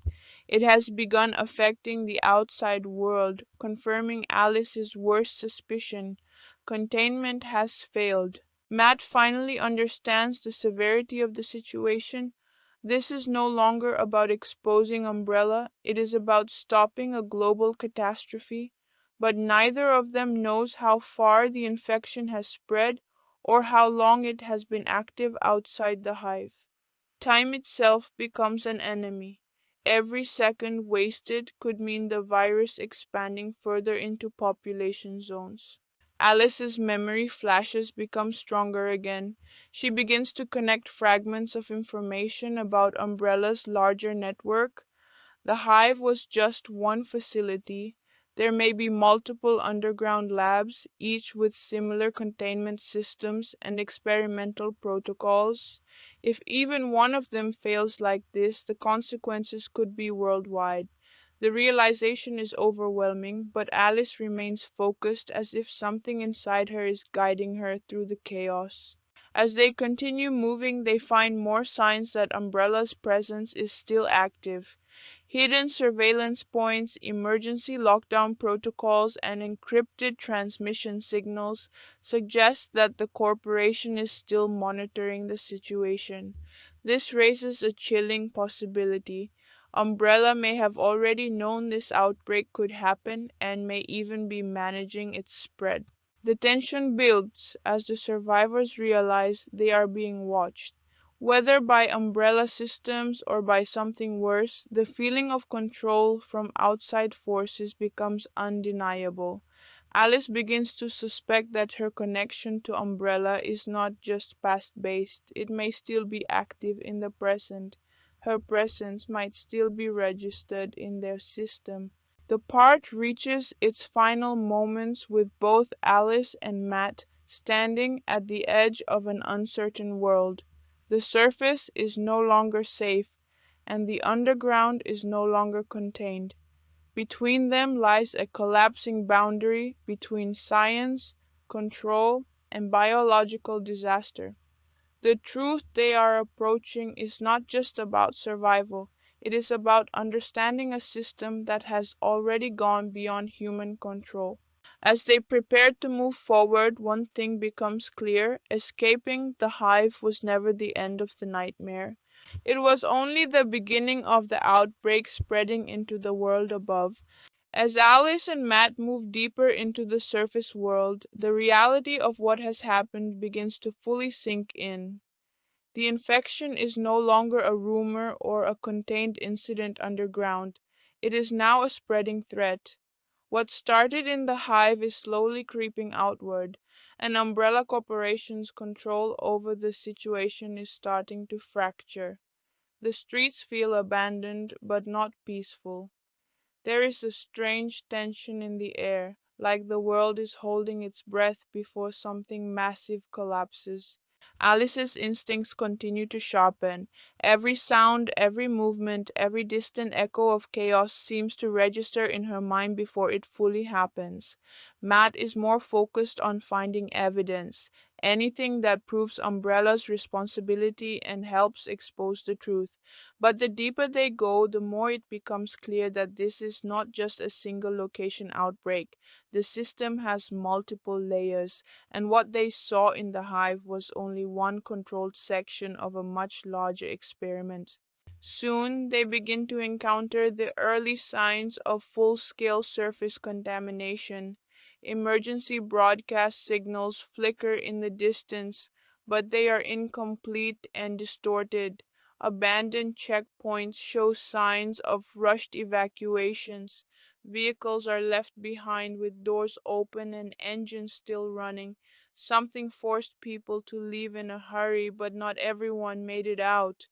It has begun affecting the outside world, confirming Alice's worst suspicion: containment has failed. Matt finally understands the severity of the situation. This is no longer about exposing Umbrella, it is about stopping a global catastrophe. But neither of them knows how far the infection has spread or how long it has been active outside the Hive. Time itself becomes an enemy. Every second wasted could mean the virus expanding further into population zones. Alice's memory flashes become stronger again. She begins to connect fragments of information about Umbrella's larger network. The Hive was just one facility. There may be multiple underground labs, each with similar containment systems and experimental protocols. If even one of them fails like this, the consequences could be worldwide. The realization is overwhelming, but Alice remains focused, as if something inside her is guiding her through the chaos. As they continue moving, they find more signs that Umbrella's presence is still active. Hidden surveillance points, emergency lockdown protocols, and encrypted transmission signals suggest that the corporation is still monitoring the situation. This raises a chilling possibility. Umbrella may have already known this outbreak could happen and may even be managing its spread. The tension builds as the survivors realize they are being watched. Whether by umbrella systems or by something worse, the feeling of control from outside forces becomes undeniable. Alice begins to suspect that her connection to Umbrella is not just past-based, it may still be active in the present. Her presence might still be registered in their system. The part reaches its final moments with both Alice and Matt standing at the edge of an uncertain world. The surface is no longer safe, and the underground is no longer contained. Between them lies a collapsing boundary between science, control, and biological disaster. The truth they are approaching is not just about survival, it is about understanding a system that has already gone beyond human control. As they prepare to move forward, one thing becomes clear: escaping the Hive was never the end of the nightmare. It was only the beginning of the outbreak spreading into the world above. As Alice and Matt move deeper into the surface world, the reality of what has happened begins to fully sink in. The infection is no longer a rumor or a contained incident underground. It is now a spreading threat. What started in the Hive is slowly creeping outward, and Umbrella Corporation's control over the situation is starting to fracture. The streets feel abandoned but not peaceful. There is a strange tension in the air, like the world is holding its breath before something massive collapses. Alice's instincts continue to sharpen. Every sound, every movement, every distant echo of chaos seems to register in her mind before it fully happens. Matt is more focused on finding evidence, anything that proves Umbrella's responsibility and helps expose the truth. But the deeper they go, the more it becomes clear that this is not just a single location outbreak. The system has multiple layers, and what they saw in the Hive was only one controlled section of a much larger experiment. Soon they begin to encounter the early signs of full-scale surface contamination. Emergency broadcast signals flicker in the distance, but they are incomplete and distorted. Abandoned checkpoints show signs of rushed evacuations. Vehicles are left behind with doors open and engines still running. Something forced people to leave in a hurry, but not everyone made it out.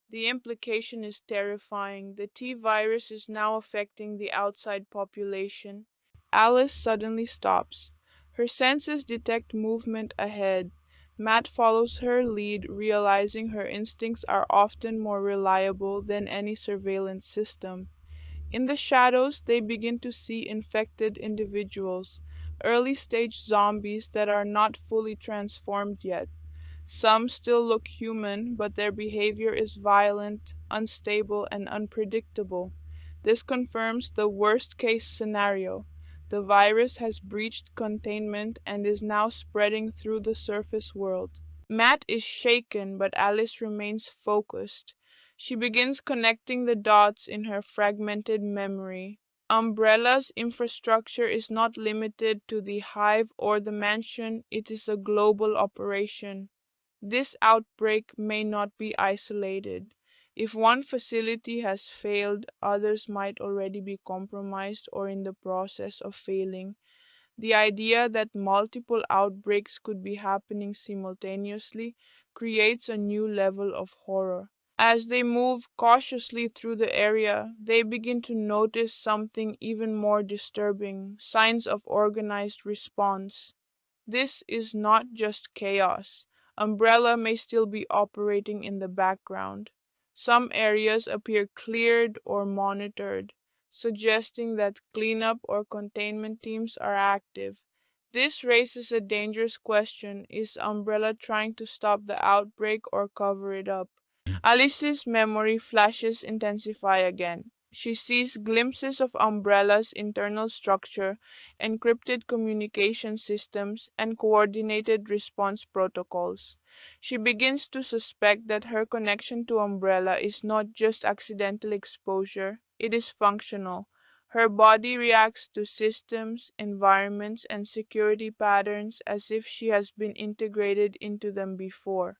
The implication is terrifying. The T virus is now affecting the outside population. Alice suddenly stops. Her senses detect movement ahead. Matt follows her lead, realizing her instincts are often more reliable than any surveillance system. In the shadows, they begin to see infected individuals, early-stage zombies that are not fully transformed yet. Some still look human, but their behavior is violent, unstable, and unpredictable. This confirms the worst-case scenario. The virus has breached containment and is now spreading through the surface world. Matt is shaken, but Alice remains focused. She begins connecting the dots in her fragmented memory. Umbrella's infrastructure is not limited to the Hive or the mansion, it is a global operation. This outbreak may not be isolated. If one facility has failed, others might already be compromised or in the process of failing. The idea that multiple outbreaks could be happening simultaneously creates a new level of horror. As they move cautiously through the area, they begin to notice something even more disturbing: signs of organized response. This is not just chaos. Umbrella may still be operating in the background. Some areas appear cleared or monitored, suggesting that cleanup or containment teams are active. This raises a dangerous question: is Umbrella trying to stop the outbreak or cover it up? Alice's memory flashes intensify again. She sees glimpses of Umbrella's internal structure, encrypted communication systems, and coordinated response protocols. She begins to suspect that her connection to Umbrella is not just accidental exposure, it is functional. Her body reacts to systems, environments, and security patterns as if she has been integrated into them before.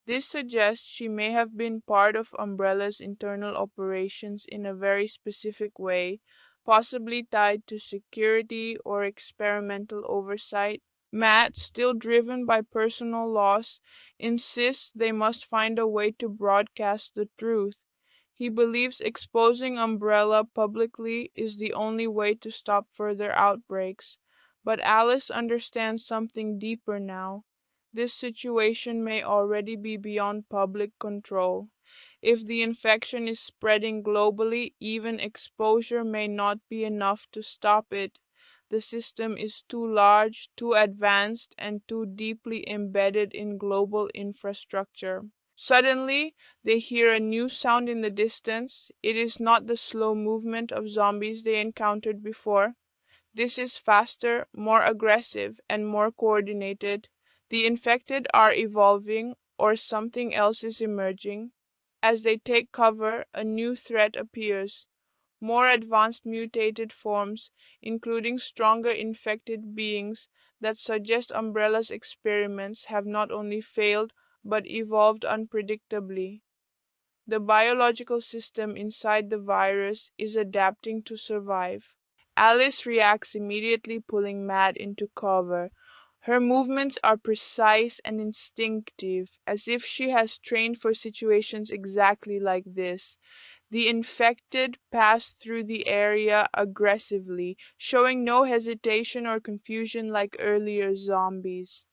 This suggests she may have been part of Umbrella's internal operations in a very specific way, possibly tied to security or experimental oversight. Matt, still driven by personal loss, insists they must find a way to broadcast the truth. He believes exposing Umbrella publicly is the only way to stop further outbreaks, but Alice understands something deeper now. This situation may already be beyond public control. If the infection is spreading globally, even exposure may not be enough to stop it. The system is too large, too advanced, and too deeply embedded in global infrastructure. Suddenly, they hear a new sound in the distance. It is not the slow movement of zombies they encountered before. This is faster, more aggressive, and more coordinated. The infected are evolving, or something else is emerging. As they take cover, a new threat appears. More advanced mutated forms, including stronger infected beings, that suggest Umbrella's experiments have not only failed but evolved unpredictably. The biological system inside the virus is adapting to survive. Alice reacts immediately, pulling Matt into cover. Her movements are precise and instinctive, as if she has trained for situations exactly like this. The infected pass through the area aggressively, showing no hesitation or confusion like earlier zombies.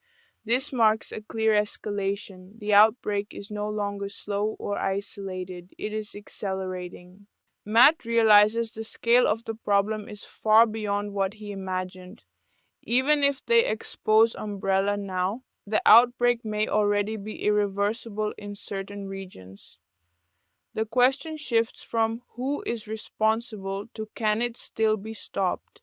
This marks a clear escalation. The outbreak is no longer slow or isolated, it is accelerating. Matt realizes the scale of the problem is far beyond what he imagined. Even if they expose Umbrella now, the outbreak may already be irreversible in certain regions. The question shifts from who is responsible to can it still be stopped?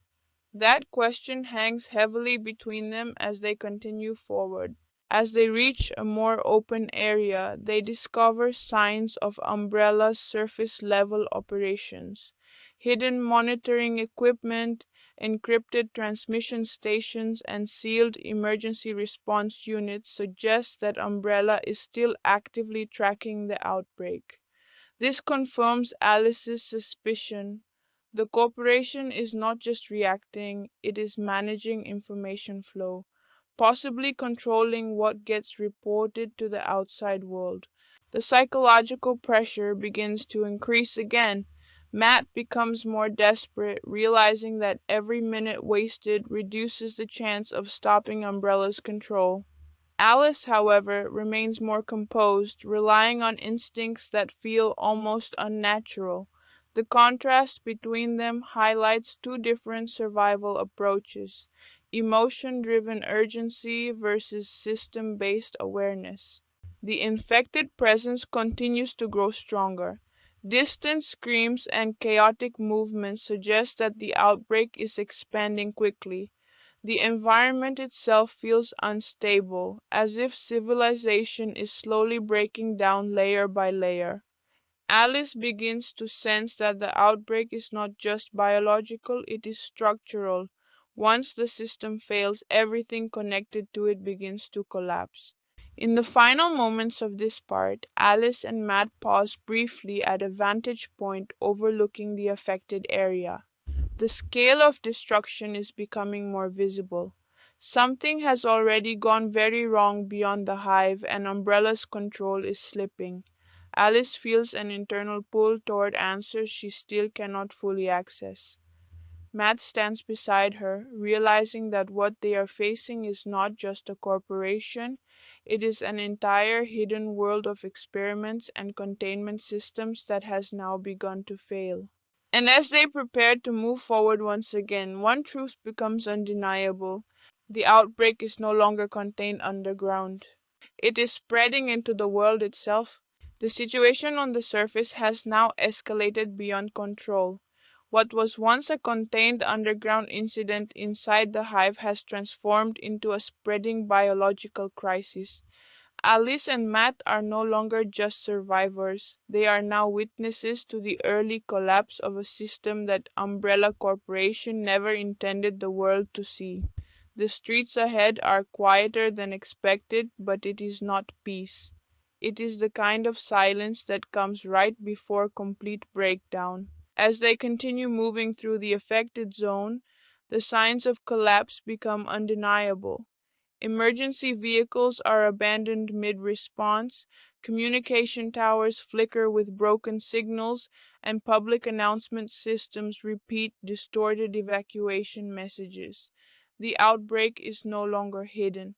That question hangs heavily between them as they continue forward. As they reach a more open area, they discover signs of Umbrella's surface level operations. Hidden monitoring equipment, encrypted transmission stations, and sealed emergency response units suggest that Umbrella is still actively tracking the outbreak. This confirms Alice's suspicion. The corporation is not just reacting, it is managing information flow, possibly controlling what gets reported to the outside world. The psychological pressure begins to increase again. Matt becomes more desperate, realizing that every minute wasted reduces the chance of stopping Umbrella's control. Alice, however, remains more composed, relying on instincts that feel almost unnatural. The contrast between them highlights two different survival approaches: emotion-driven urgency versus system-based awareness. The infected presence continues to grow stronger. Distant screams and chaotic movements suggest that the outbreak is expanding quickly. The environment itself feels unstable, as if civilization is slowly breaking down layer by layer. Alice begins to sense that the outbreak is not just biological, it is structural. Once the system fails, everything connected to it begins to collapse. In the final moments of this part, Alice and Matt pause briefly at a vantage point overlooking the affected area. The scale of destruction is becoming more visible. Something has already gone very wrong beyond the hive, and Umbrella's control is slipping. Alice feels an internal pull toward answers she still cannot fully access. Matt stands beside her, realizing that what they are facing is not just a corporation, it is an entire hidden world of experiments and containment systems that has now begun to fail. And as they prepare to move forward once again, one truth becomes undeniable. The outbreak is no longer contained underground. It is spreading into the world itself. The situation on the surface has now escalated beyond control. What was once a contained underground incident inside the hive has transformed into a spreading biological crisis. Alice and Matt are no longer just survivors. They are now witnesses to the early collapse of a system that Umbrella Corporation never intended the world to see. The streets ahead are quieter than expected, but it is not peace. It is the kind of silence that comes right before complete breakdown. As they continue moving through the affected zone, the signs of collapse become undeniable. Emergency vehicles are abandoned mid-response, communication towers flicker with broken signals, and public announcement systems repeat distorted evacuation messages. The outbreak is no longer hidden.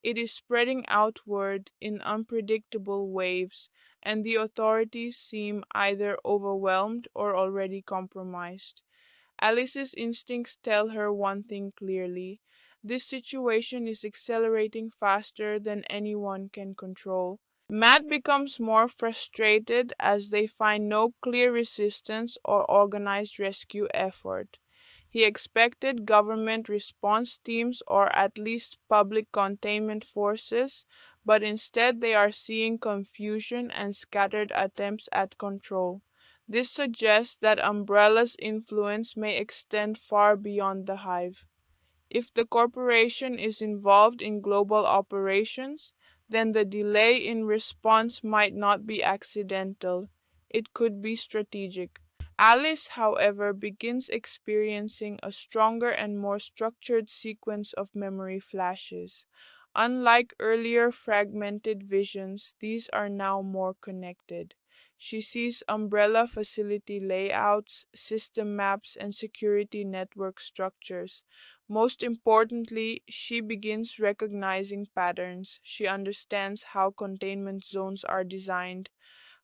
It is spreading outward in unpredictable waves, and the authorities seem either overwhelmed or already compromised. Alice's instincts tell her one thing clearly: this situation is accelerating faster than anyone can control. Matt becomes more frustrated as they find no clear resistance or organized rescue effort. He expected government response teams or at least public containment forces, but instead they are seeing confusion and scattered attempts at control. This suggests that Umbrella's influence may extend far beyond the hive. If the corporation is involved in global operations, then the delay in response might not be accidental. It could be strategic. Alice, however, begins experiencing a stronger and more structured sequence of memory flashes. Unlike earlier fragmented visions, these are now more connected. She sees umbrella facility layouts, system maps, and security network structures. Most importantly, she begins recognizing patterns. She understands how containment zones are designed,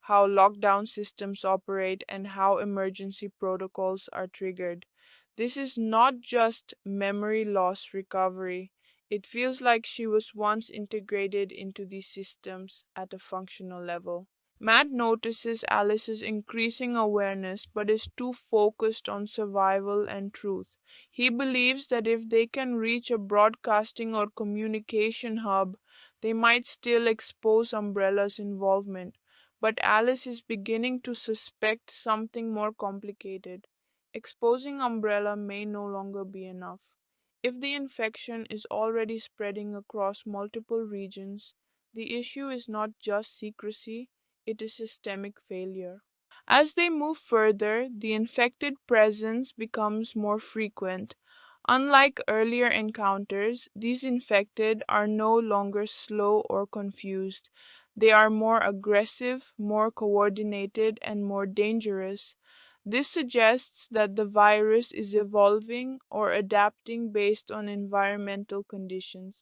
how lockdown systems operate, and how emergency protocols are triggered. This is not just memory loss recovery. It feels like she was once integrated into these systems at a functional level. Matt notices Alice's increasing awareness but is too focused on survival and truth. He believes that if they can reach a broadcasting or communication hub, they might still expose Umbrella's involvement. But Alice is beginning to suspect something more complicated. Exposing Umbrella may no longer be enough. If the infection is already spreading across multiple regions, the issue is not just secrecy, it is systemic failure. As they move further, the infected presence becomes more frequent. Unlike earlier encounters, these infected are no longer slow or confused. They are more aggressive, more coordinated, and more dangerous. This suggests that the virus is evolving or adapting based on environmental conditions.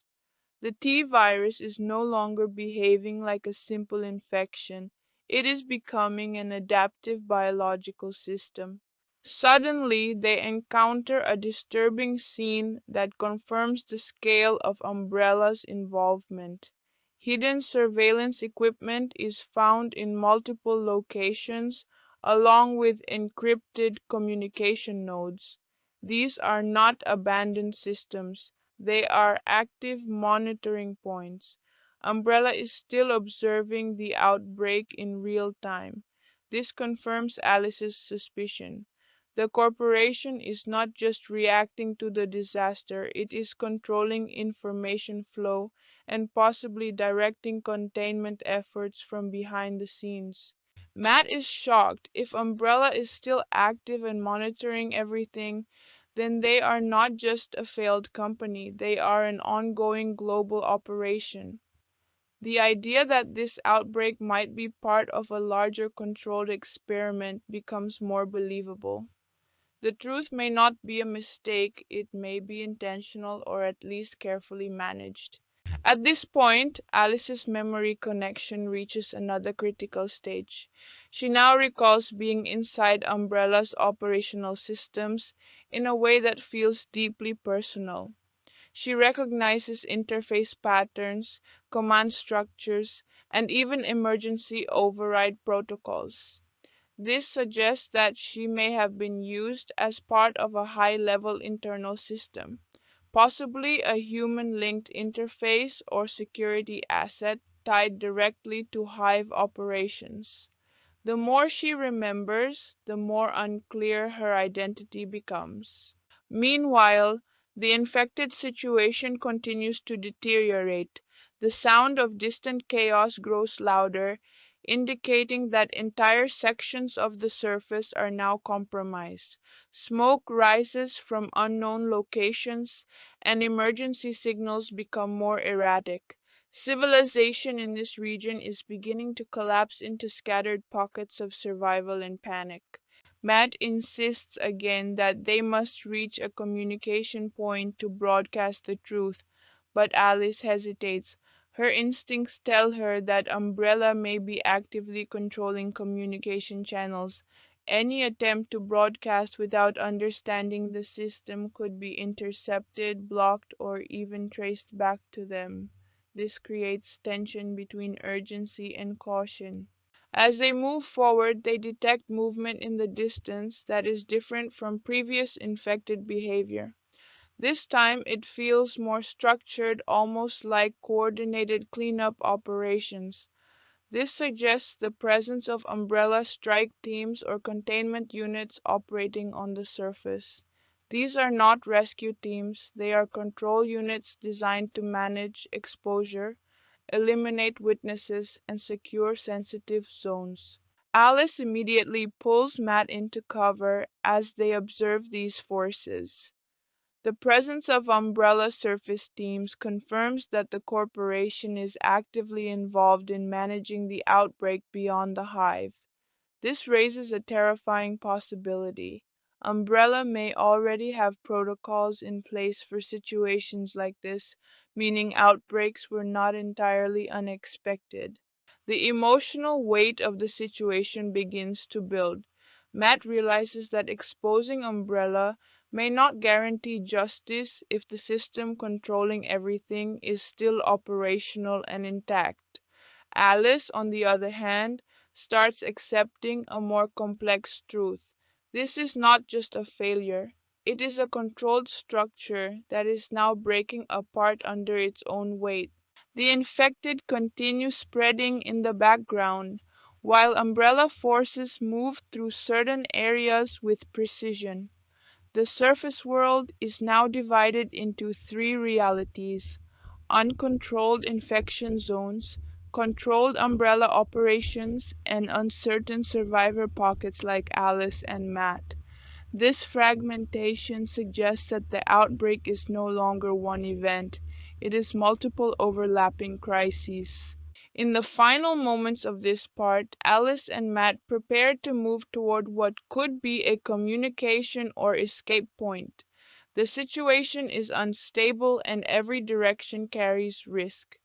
The T virus is no longer behaving like a simple infection. It is becoming an adaptive biological system. Suddenly, they encounter a disturbing scene that confirms the scale of Umbrella's involvement. Hidden surveillance equipment is found in multiple locations, along with encrypted communication nodes. These are not abandoned systems, they are active monitoring points. Umbrella is still observing the outbreak in real time. This confirms Alice's suspicion. The corporation is not just reacting to the disaster, it is controlling information flow and possibly directing containment efforts from behind the scenes. Matt is shocked. If Umbrella is still active and monitoring everything, then they are not just a failed company, they are an ongoing global operation. The idea that this outbreak might be part of a larger controlled experiment becomes more believable. The truth may not be a mistake, it may be intentional or at least carefully managed. At this point, Alice's memory connection reaches another critical stage. She now recalls being inside Umbrella's operational systems in a way that feels deeply personal. She recognizes interface patterns, command structures, and even emergency override protocols. This suggests that she may have been used as part of a high-level internal system, possibly a human-linked interface or security asset tied directly to Hive operations. The more she remembers, the more unclear her identity becomes. Meanwhile, the infected situation continues to deteriorate. The sound of distant chaos grows louder, indicating that entire sections of the surface are now compromised. Smoke rises from unknown locations, and emergency signals become more erratic. Civilization in this region is beginning to collapse into scattered pockets of survival and panic. Matt insists again that they must reach a communication point to broadcast the truth, but Alice hesitates. Her instincts tell her that Umbrella may be actively controlling communication channels. Any attempt to broadcast without understanding the system could be intercepted, blocked, or even traced back to them. This creates tension between urgency and caution. As they move forward, they detect movement in the distance that is different from previous infected behavior. This time it feels more structured, almost like coordinated cleanup operations. This suggests the presence of umbrella strike teams or containment units operating on the surface. These are not rescue teams, they are control units designed to manage exposure, eliminate witnesses, and secure sensitive zones. Alice immediately pulls Matt into cover as they observe these forces. The presence of umbrella surface teams confirms that the corporation is actively involved in managing the outbreak beyond the Hive. This raises a terrifying possibility. Umbrella may already have protocols in place for situations like this, meaning outbreaks were not entirely unexpected. The emotional weight of the situation begins to build. Matt realizes that exposing Umbrella may not guarantee justice if the system controlling everything is still operational and intact. Alice, on the other hand, starts accepting a more complex truth. This is not just a failure, it is a controlled structure that is now breaking apart under its own weight. The infected continue spreading in the background, while umbrella forces move through certain areas with precision. The surface world is now divided into three realities: uncontrolled infection zones, controlled umbrella operations, and uncertain survivor pockets like Alice and Matt. This fragmentation suggests that the outbreak is no longer one event, it is multiple overlapping crises. In the final moments of this part, Alice and Matt prepare to move toward what could be a communication or escape point. The situation is unstable and every direction carries risk.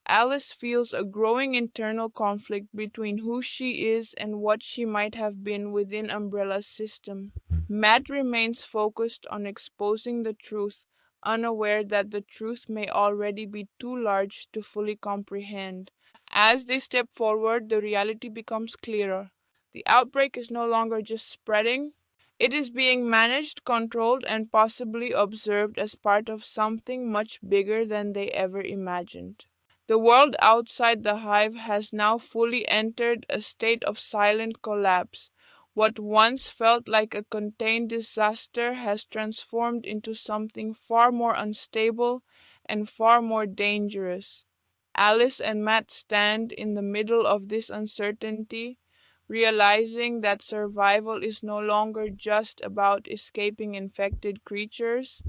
Alice feels a growing internal conflict between who she is and what she might have been within Umbrella's system. Matt remains focused on exposing the truth, unaware that the truth may already be too large to fully comprehend. As they step forward, the reality becomes clearer. The outbreak is no longer just spreading, it is being managed, controlled, and possibly observed as part of something much bigger than they ever imagined. The world outside the Hive has now fully entered a state of silent collapse. What once felt like a contained disaster has transformed into something far more unstable and far more dangerous. Alice and Matt stand in the middle of this uncertainty, realizing that survival is no longer just about escaping infected creatures.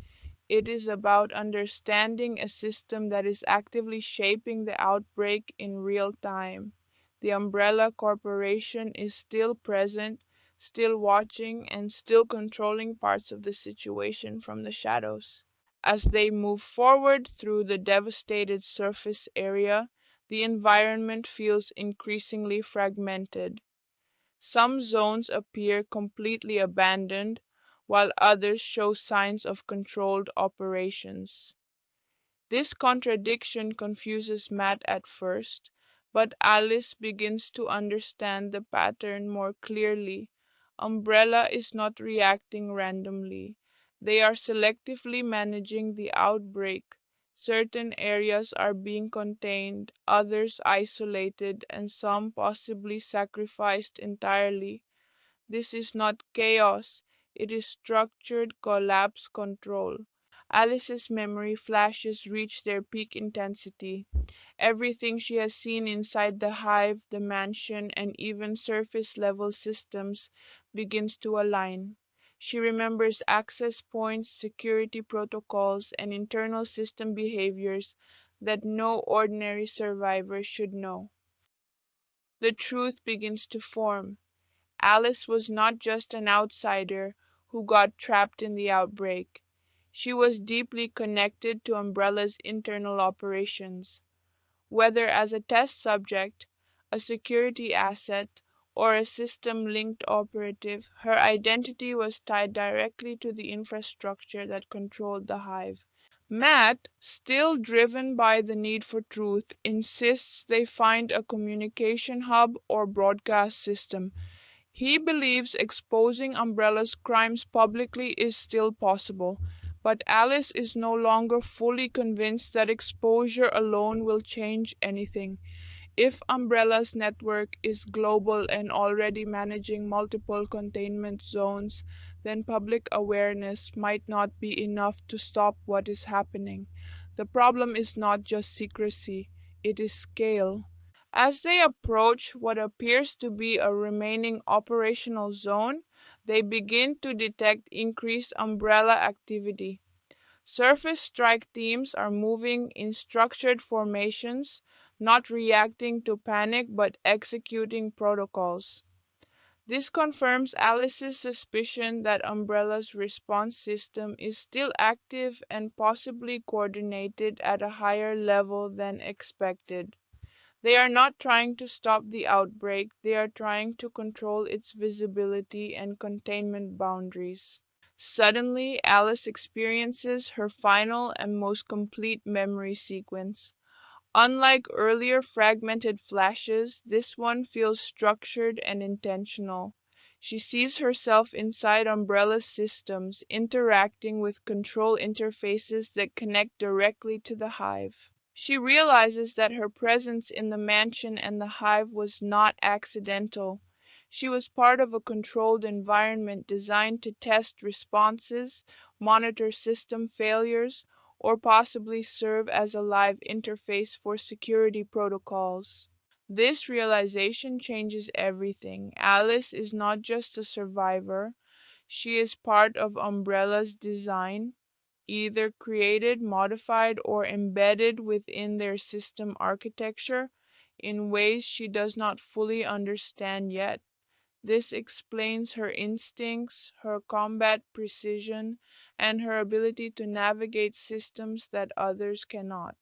It is about understanding a system that is actively shaping the outbreak in real time. The Umbrella Corporation is still present, still watching, and still controlling parts of the situation from the shadows. As they move forward through the devastated surface area, the environment feels increasingly fragmented. Some zones appear completely abandoned, while others show signs of controlled operations. This contradiction confuses Matt at first, But Alice begins to understand the pattern more clearly. Umbrella is not reacting randomly. They are selectively managing the outbreak. Certain areas are being contained, others isolated, and some possibly sacrificed entirely. This is not chaos, it is structured collapse control. Alice's memory flashes reach their peak intensity. Everything she has seen inside the hive, the mansion, and even surface level systems begins to align. She remembers access points, security protocols, and internal system behaviors that no ordinary survivor should know. The truth begins to form. Alice was not just an outsider who got trapped in the outbreak. She was deeply connected to Umbrella's internal operations. Whether as a test subject, a security asset, or a system-linked operative, her identity was tied directly to the infrastructure that controlled the hive. Matt, still driven by the need for truth, insists they find a communication hub or broadcast system. He believes exposing Umbrella's crimes publicly is still possible, but Alice is no longer fully convinced that exposure alone will change anything. If Umbrella's network is global and already managing multiple containment zones, then public awareness might not be enough to stop what is happening. The problem is not just secrecy, it is scale. As they approach what appears to be a remaining operational zone, they begin to detect increased umbrella activity. Surface strike teams are moving in structured formations, not reacting to panic but executing protocols. This confirms Alice's suspicion that Umbrella's response system is still active and possibly coordinated at a higher level than expected. They are not trying to stop the outbreak, they are trying to control its visibility and containment boundaries. Suddenly, Alice experiences her final and most complete memory sequence. Unlike earlier fragmented flashes, this one feels structured and intentional. She sees herself inside Umbrella's systems, interacting with control interfaces that connect directly to the hive. She realizes that her presence in the mansion and the hive was not accidental. She was part of a controlled environment designed to test responses, monitor system failures, or possibly serve as a live interface for security protocols. This realization changes everything. Alice is not just a survivor, she is part of Umbrella's design, either created, modified, or embedded within their system architecture in ways she does not fully understand yet. This explains her instincts, her combat precision, and her ability to navigate systems that others cannot.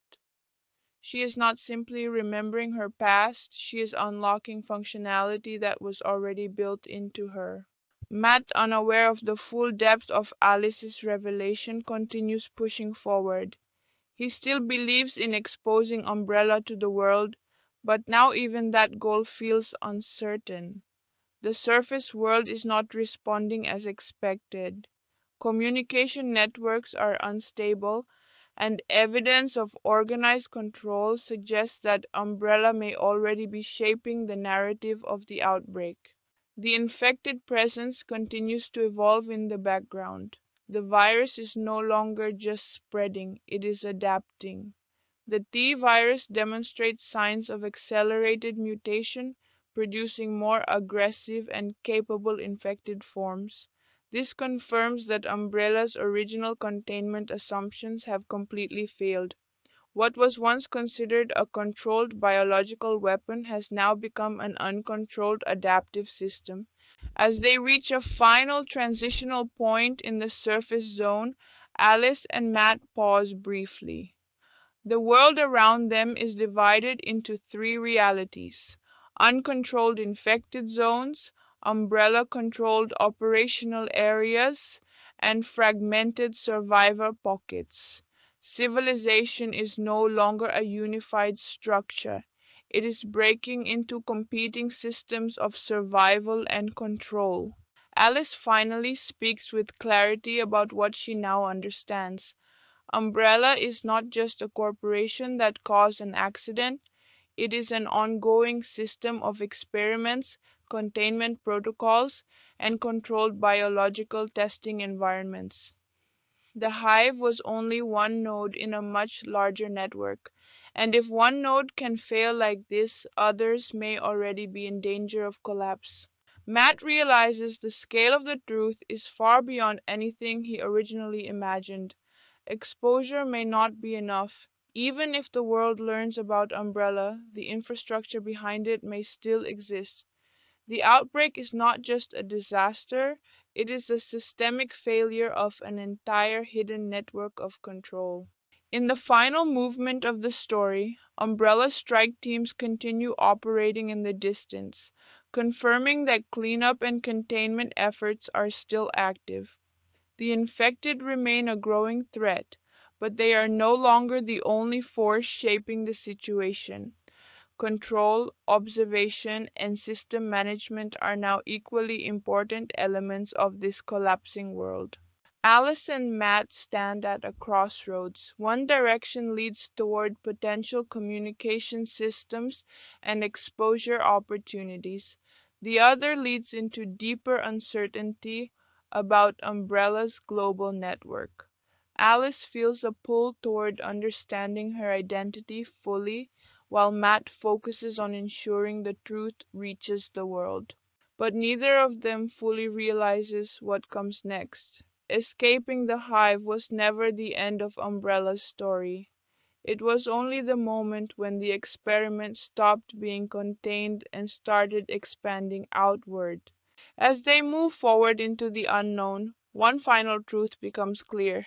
She is not simply remembering her past, she is unlocking functionality that was already built into her. Matt, unaware of the full depth of Alice's revelation, continues pushing forward. He still believes in exposing Umbrella to the world, but now even that goal feels uncertain. The surface world is not responding as expected. Communication networks are unstable, and evidence of organized control suggests that Umbrella may already be shaping the narrative of the outbreak. The infected presence continues to evolve in the background. The virus is no longer just spreading, it is adapting. The T virus demonstrates signs of accelerated mutation, producing more aggressive and capable infected forms. This confirms that Umbrella's original containment assumptions have completely failed. What was once considered a controlled biological weapon has now become an uncontrolled adaptive system. As they reach a final transitional point in the surface zone, Alice and Matt pause briefly. The world around them is divided into three realities: uncontrolled infected zones, umbrella-controlled operational areas, and fragmented survivor pockets. Civilization is no longer a unified structure. It is breaking into competing systems of survival and control. Alice finally speaks with clarity about what she now understands. Umbrella is not just a corporation that caused an accident, it is an ongoing system of experiments, containment protocols, and controlled biological testing environments. The Hive was only one node in a much larger network, and if one node can fail like this, others may already be in danger of collapse. Matt realizes the scale of the truth is far beyond anything he originally imagined. Exposure may not be enough. Even if the world learns about Umbrella, the infrastructure behind it may still exist. The outbreak is not just a disaster, it is a systemic failure of an entire hidden network of control. In the final movement of the story, Umbrella strike teams continue operating in the distance, confirming that cleanup and containment efforts are still active. The infected remain a growing threat, but they are no longer the only force shaping the situation. Control, observation, and system management are now equally important elements of this collapsing world. Alice and Matt stand at a crossroads. One direction leads toward potential communication systems and exposure opportunities. The other leads into deeper uncertainty about Umbrella's global network. Alice feels a pull toward understanding her identity fully, while Matt focuses on ensuring the truth reaches the world. But neither of them fully realizes what comes next. Escaping the Hive was never the end of Umbrella's story. It was only the moment when the experiment stopped being contained and started expanding outward. As they move forward into the unknown, one final truth becomes clear.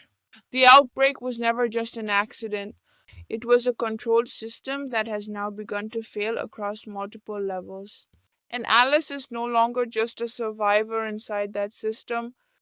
The outbreak was never just an accident. It was a controlled system that has now begun to fail across multiple levels. And Alice is no longer just a survivor inside that system.